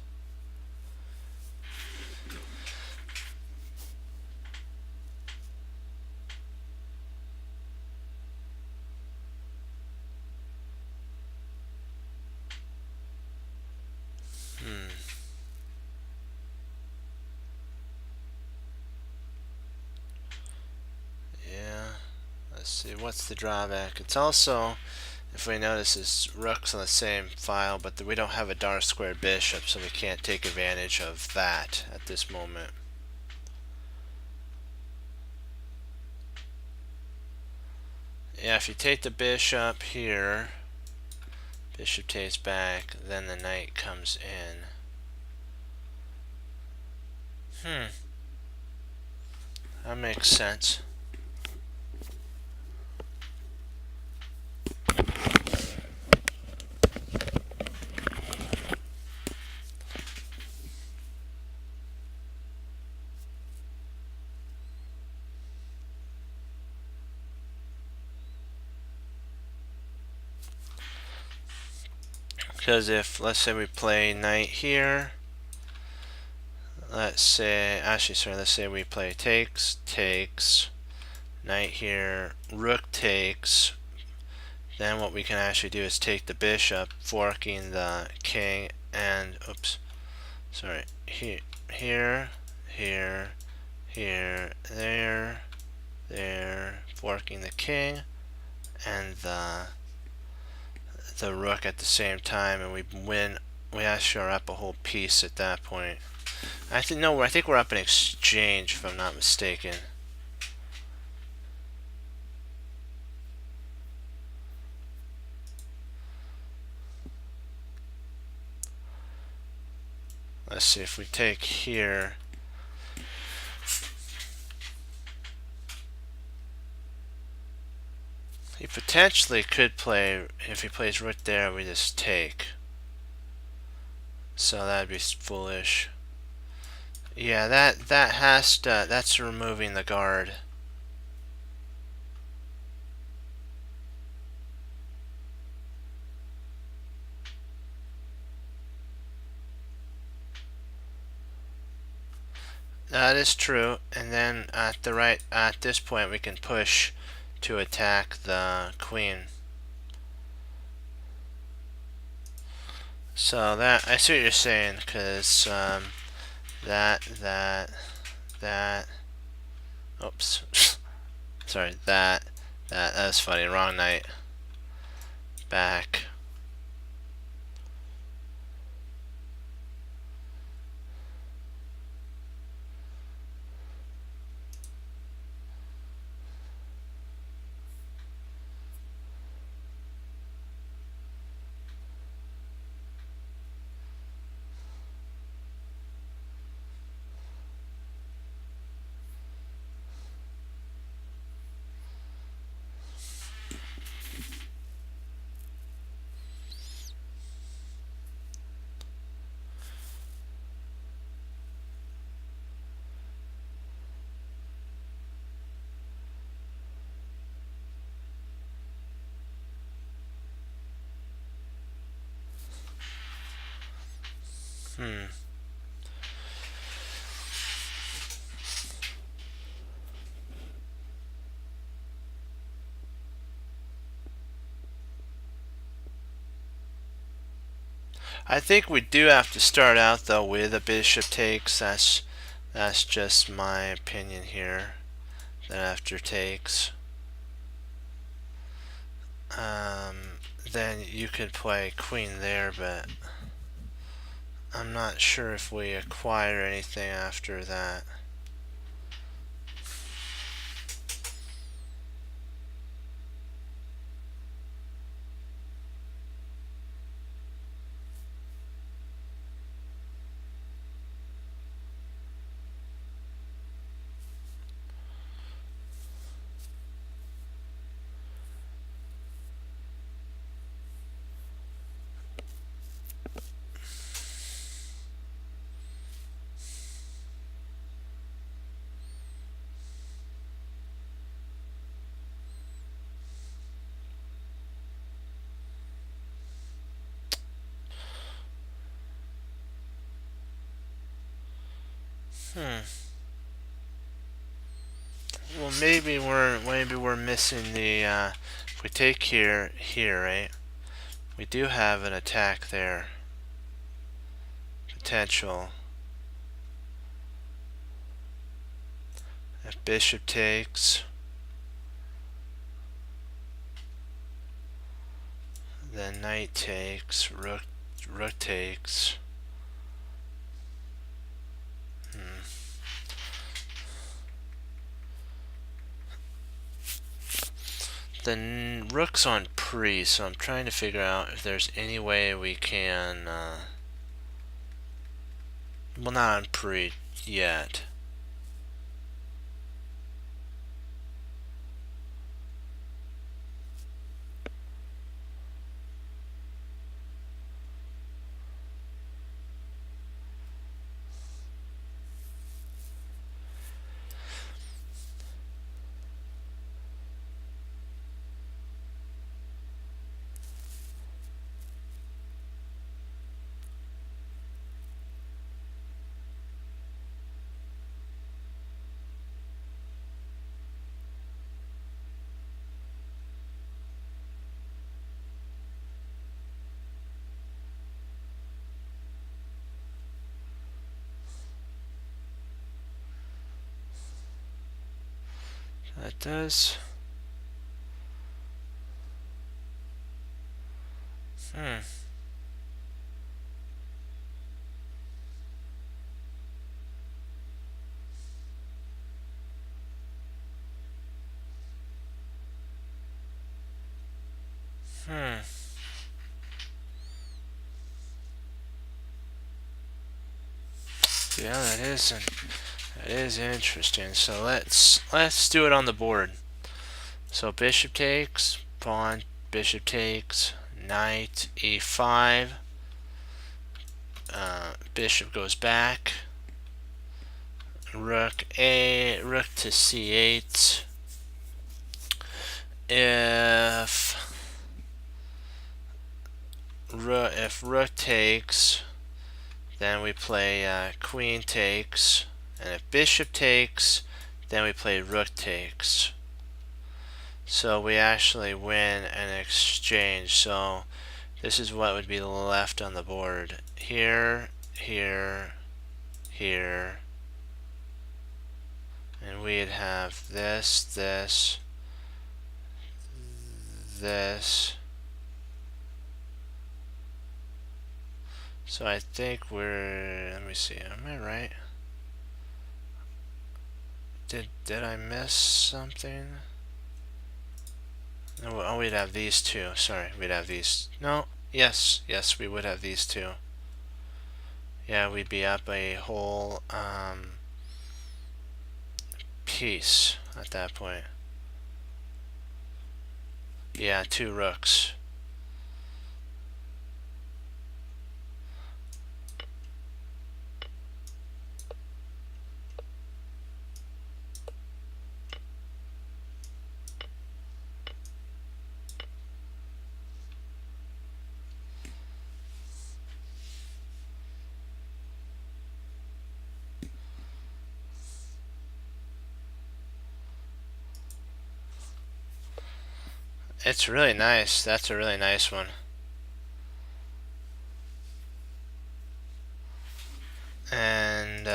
Yeah. Let's see. What's the drawback? It's also, if we notice, is rook's on the same file, but we don't have a dark square bishop, so we can't take advantage of that at this moment. Yeah, if you take the bishop here, bishop takes back, then the knight comes in. That makes sense. Because if, let's say we play knight here, let's say we play takes, knight here, rook takes, then what we can actually do is take the bishop, forking the king, and, here, there, forking the king, and the rook at the same time, and we win. We actually are up a whole piece at that point. I think we're up in exchange, if I'm not mistaken. Let's see if we take here. He potentially could play, if he plays rook there, we just take. So that'd be foolish. Yeah, that's removing the guard. That is true. And then at this point we can push to attack the queen. So that, I see what you're saying, because that, oops, sorry, that was funny, wrong knight, back. I think we do have to start out though with a bishop takes. That's just my opinion here. That after takes, then you could play queen there, but I'm not sure if we acquire anything after that. Hmm. Well, maybe we're missing the. If we take here, right? We do have an attack there. Potential. If bishop takes, then knight takes, rook takes. The rook's on pre, so I'm trying to figure out if there's any way we can. Well, not on pre yet. That does. Hmm. Hmm. Yeah, that is interesting. So let's do it on the board. So bishop takes, pawn, bishop takes, knight e5. Bishop goes back. Rook to c8. If rook takes, then we play queen takes, and if bishop takes, then we play rook takes. So we actually win an exchange. So this is what would be left on the board. Here, here, here. And we'd have this, this, this. So I think let me see, am I right? Did I miss something? Oh, we'd have these two. Sorry, we'd have these. No, yes, we would have these two. Yeah, we'd be up a whole piece at that point. Yeah, 2 rooks. It's really nice. That's a really nice one. And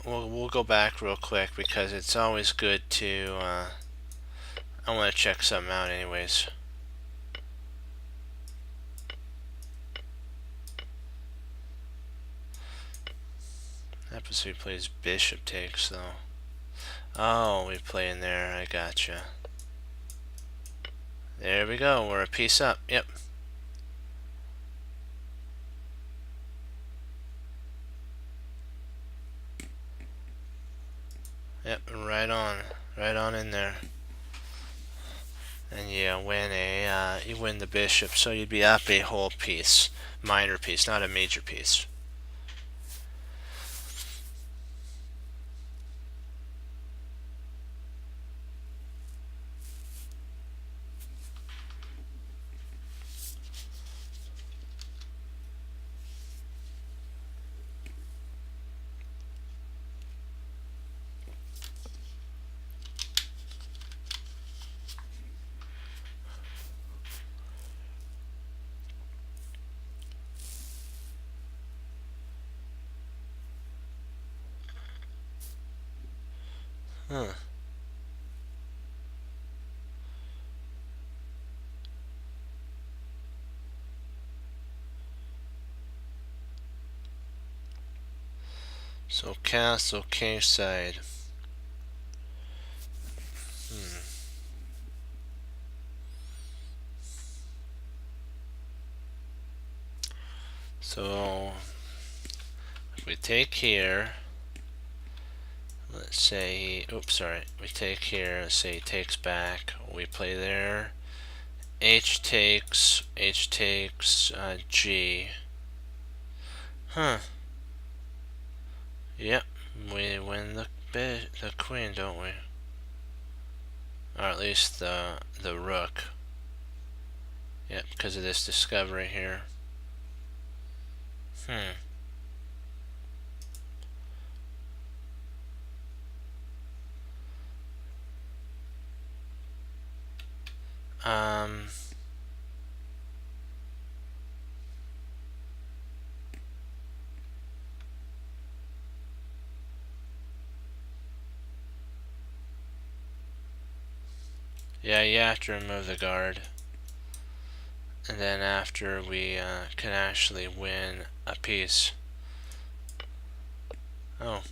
we'll go back real quick because it's always good to. I want to check something out, anyways. Happens we plays bishop takes though. Oh, we play in there. I gotcha. There we go. We're a piece up. Yep. Yep. Right on in there. And you win the bishop, so you'd be up a whole piece, minor piece, not a major piece. Huh. So castle kingside. Hmm. So if we take here, let's say, oops, sorry, we take here, let's say he takes back, we play there, H takes, G. Huh. Yep, we win the queen, don't we? Or at least the rook. Yep, because of this discovery here. Hmm. Um. Yeah, you have to remove the guard. And then after we can actually win a piece. Oh.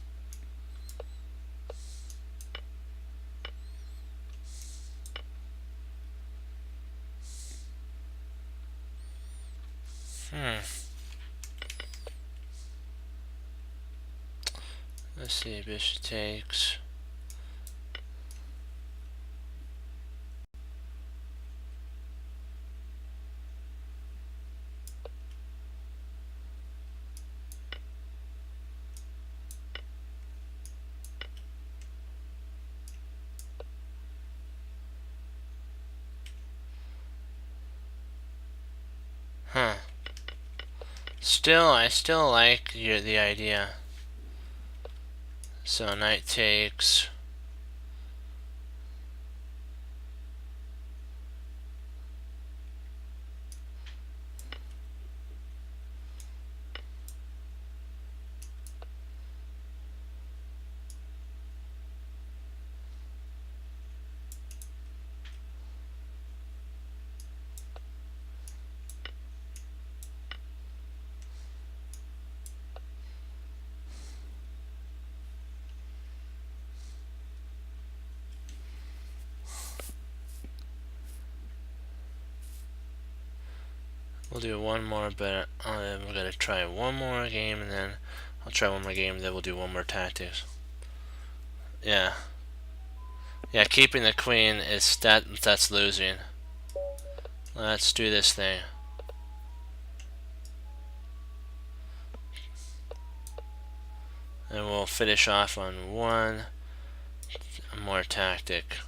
Hmm. Let's see, bishop takes. Huh. I still like the idea. So knight takes. We'll do one more, but we're gonna try one more game, and then I'll try one more game. Then we'll do one more tactics. Yeah, yeah. Keeping the queen is that's losing. Let's do this thing. And we'll finish off on one more tactic.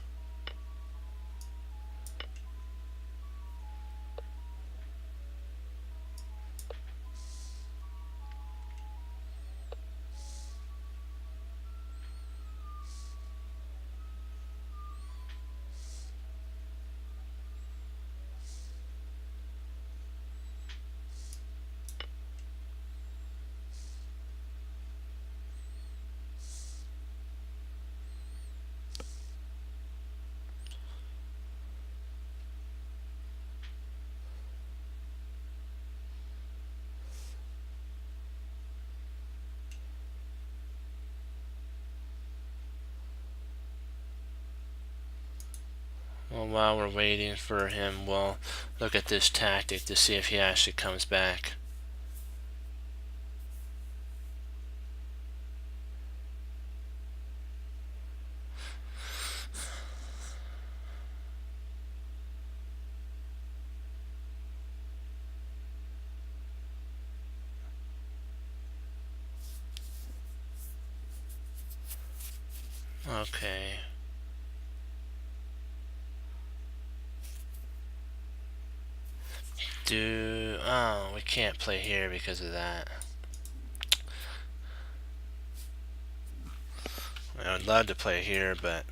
Well, while we're waiting for him, we'll look at this tactic to see if he actually comes back. Okay. Oh, we can't play here because of that. I would love to play here, but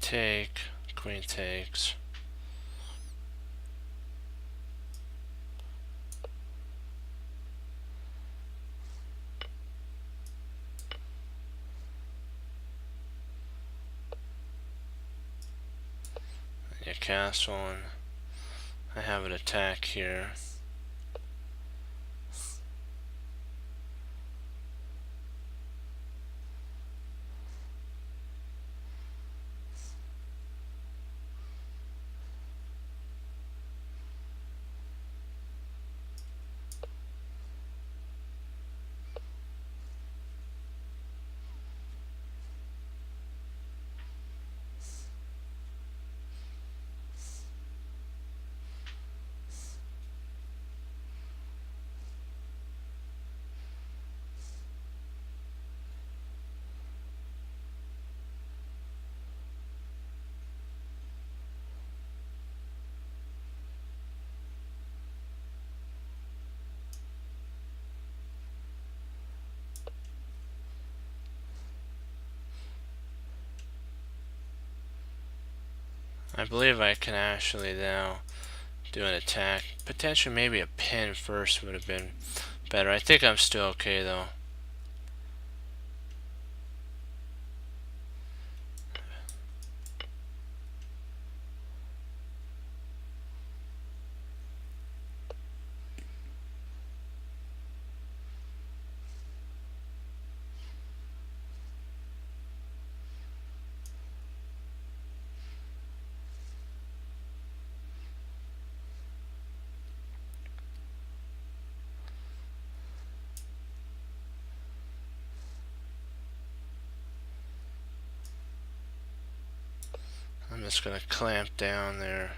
take, queen takes. You castle, and I have an attack here. I believe I can actually now do an attack. Potentially maybe a pin first would have been better. I think I'm still okay though. I'm just gonna clamp down there.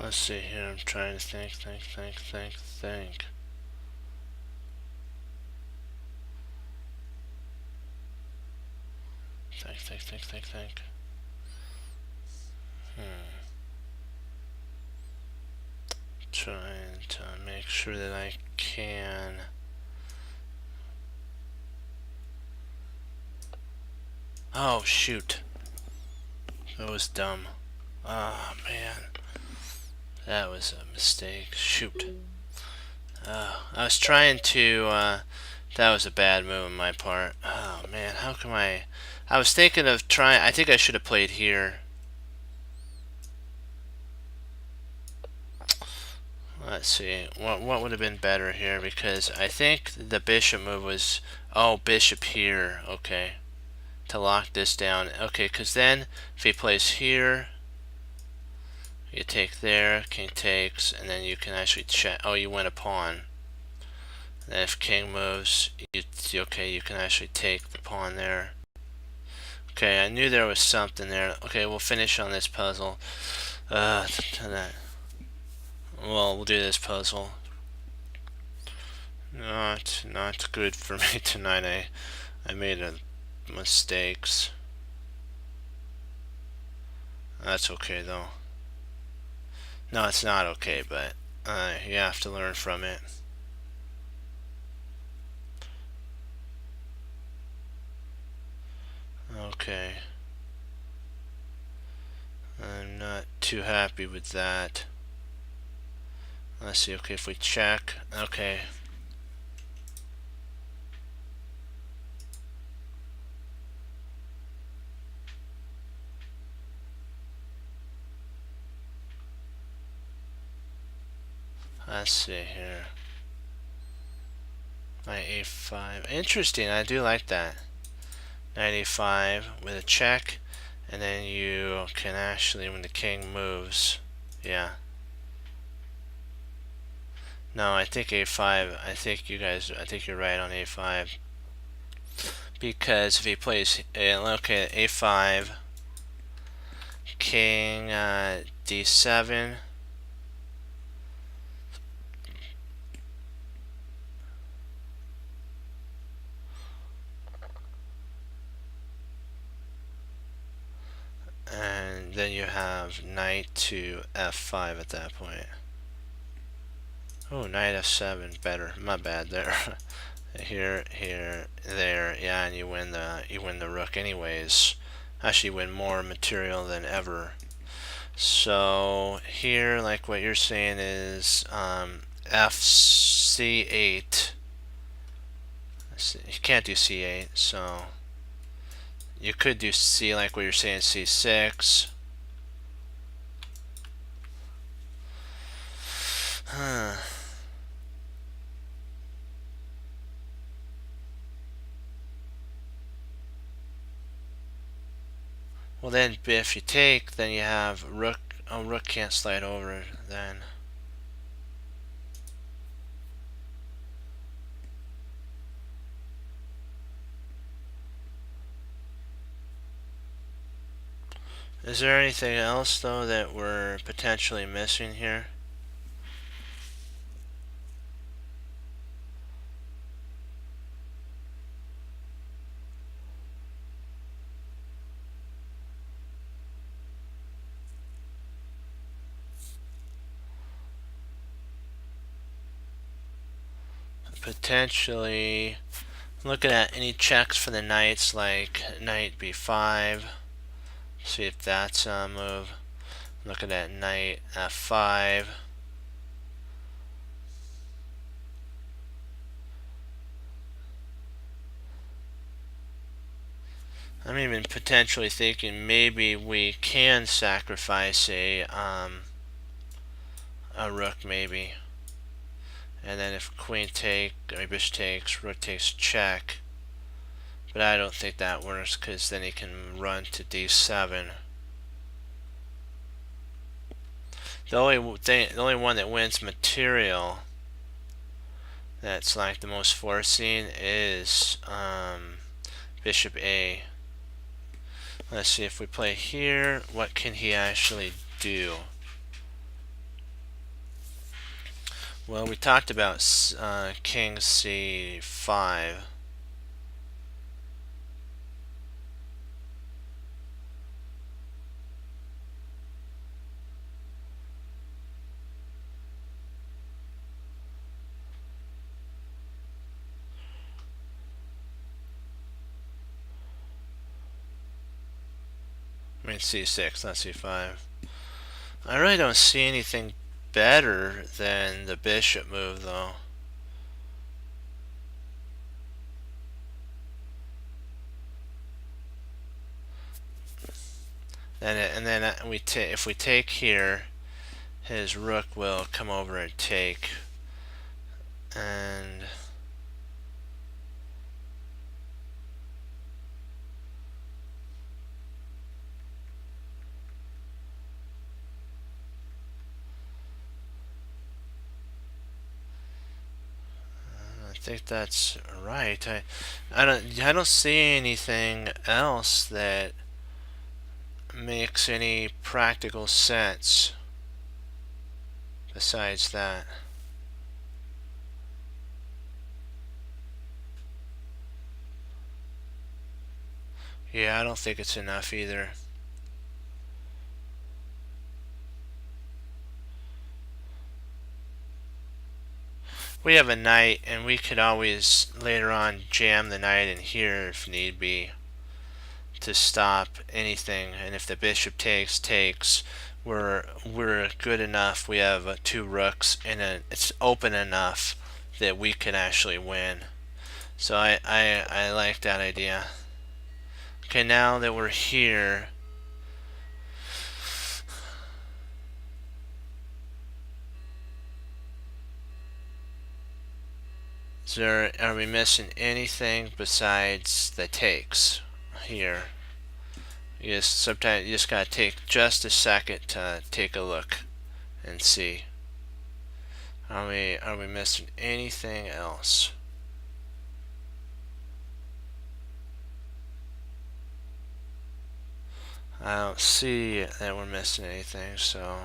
Let's see here. I'm trying to think. Think. Trying to make sure that I can Oh, shoot. That was dumb. Oh, man. That was a mistake. Shoot. I was trying to, that was a bad move on my part. Oh, man, how come I was thinking of trying, I think I should have played here. Let's see, what would have been better here, because I think the bishop move was, oh, bishop here, okay, to lock this down. Okay, because then if he plays here, you take there, king takes, and then you can actually check. Oh, you win a pawn. And then if king moves, okay, you can actually take the pawn there. Okay, I knew there was something there. Okay, we'll finish on this puzzle. We'll do this puzzle. Not good for me tonight. I made mistakes. That's okay though. No, it's not okay, but you have to learn from it. Okay. I'm not too happy with that. Let's see, okay, if we check, okay. Let's see here. Knight a5. Interesting, I do like that. Knight a5 with a check, and then you can actually, when the king moves, yeah. No, I think a5, I think you're right on a5. Because if he plays, okay, a5, king d7, and then you have knight to f5 at that point. Oh, knight f7, better. My bad there. Here, there, yeah, and you win the rook anyways. Actually, win more material than ever. So here, like what you're saying is fc8. You can't do c8, so you could do c, like what you're saying, c6. Huh. Well, then if you take, then you have rook. Oh, rook can't slide over then. Is there anything else though that we're potentially missing here? Potentially looking at any checks for the knights, like knight b5. See if that's a move. Looking at knight f5. I'm even potentially thinking maybe we can sacrifice a rook maybe. And then if queen take, or bishop takes, rook takes, check. But I don't think that works because then he can run to d7. The only one that wins material that's like the most forcing is bishop a. Let's see if we play here, what can he actually do? Well, we talked about king c5. mean c6, not c5. I really don't see anything better than the bishop move, though. And then if we take here, his rook will come over and take, and I think that's right. I don't see anything else that makes any practical sense besides that. Yeah, I don't think it's enough either. We have a knight, and we could always later on jam the knight in here if need be to stop anything. And if the bishop takes, we're good enough. We have two rooks, and it's open enough that we can actually win. So I like that idea. Okay, now that we're here, are we missing anything besides the takes here? Sometimes you just gotta take just a second to take a look and see. Are we missing anything else? I don't see that we're missing anything, so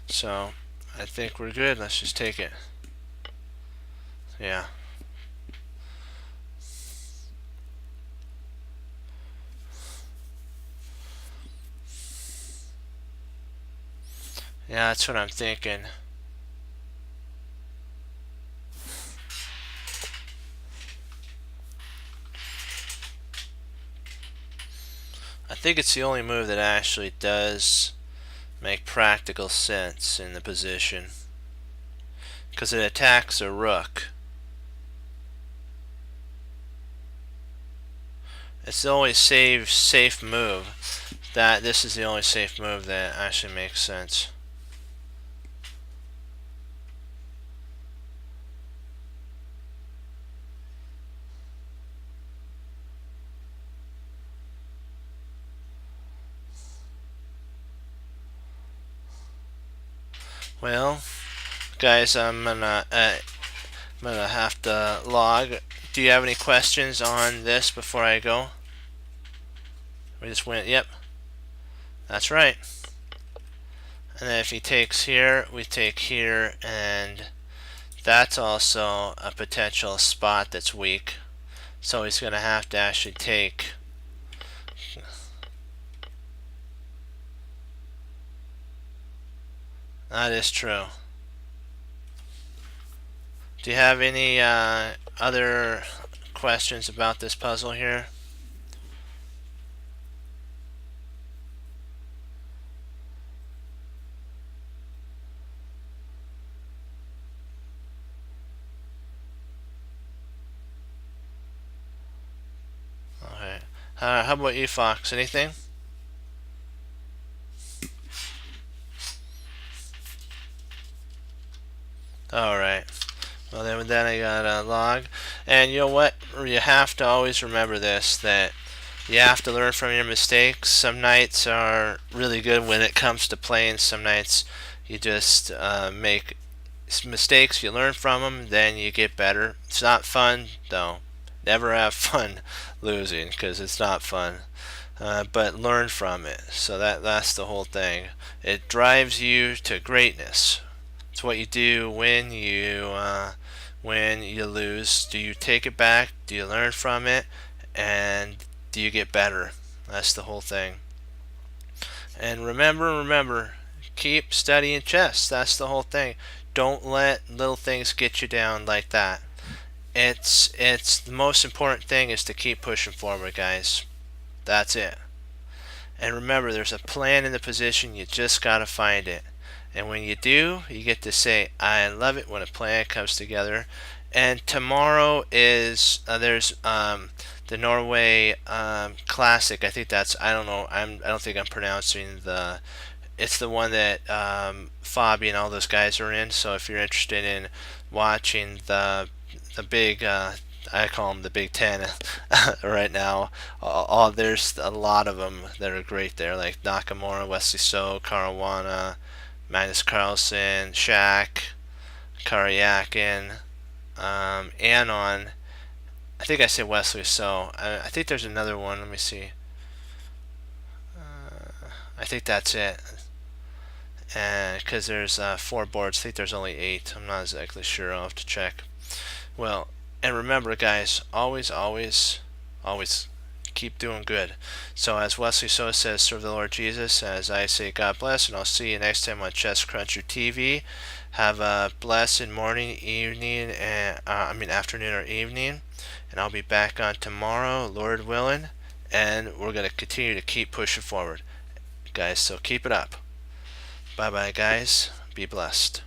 so I think we're good. Let's just take it. Yeah. Yeah, that's what I'm thinking. I think it's the only move that actually does make practical sense in the position, because it attacks a rook. It's the only safe move. This is the only safe move that actually makes sense. Well, guys, I'm gonna have to log. Do you have any questions on this before I go? We just went. Yep, that's right. And then if he takes here, we take here, and that's also a potential spot that's weak. So he's gonna have to actually take. That is true. Do you have any other questions about this puzzle here? Okay. How about you, Fox? Anything? Alright. Well, then I got a log. And you know what? You have to always remember this, that you have to learn from your mistakes. Some nights are really good when it comes to playing. Some nights you just make mistakes, you learn from them, then you get better. It's not fun, though. Never have fun losing, because it's not fun. But learn from it. So that's the whole thing. It drives you to greatness. It's what you do when you lose. Do you take it back? Do you learn from it? And do you get better? That's the whole thing. And remember, keep studying chess. That's the whole thing. Don't let little things get you down like that. It's the most important thing is to keep pushing forward, guys. That's it. And remember, there's a plan in the position. You just gotta find it. And when you do, you get to say, I love it when a plan comes together. And tomorrow is there's the Norway Classic. I think that's, I don't know. I don't think I'm pronouncing the. It's the one that Fabi and all those guys are in. So if you're interested in watching the big I call them the Big Ten right now. There's a lot of them that are great there, like Nakamura, Wesley So, Caruana, Magnus Carlsen, Shaq, Karyakin, Anon. I think I said Wesley So. I think there's another one. Let me see. I think that's it. And because there's 4 boards, I think there's only 8. I'm not exactly sure. I'll have to check. Well, and remember, guys, always, always, always keep doing good. So as Wesley So says, serve the Lord Jesus. As I say, God bless, and I'll see you next time on Chess Cruncher TV. Have a blessed morning, evening, and afternoon or evening. And I'll be back on tomorrow, Lord willing. And we're going to continue to keep pushing forward, guys. So keep it up. Bye-bye, guys. Be blessed.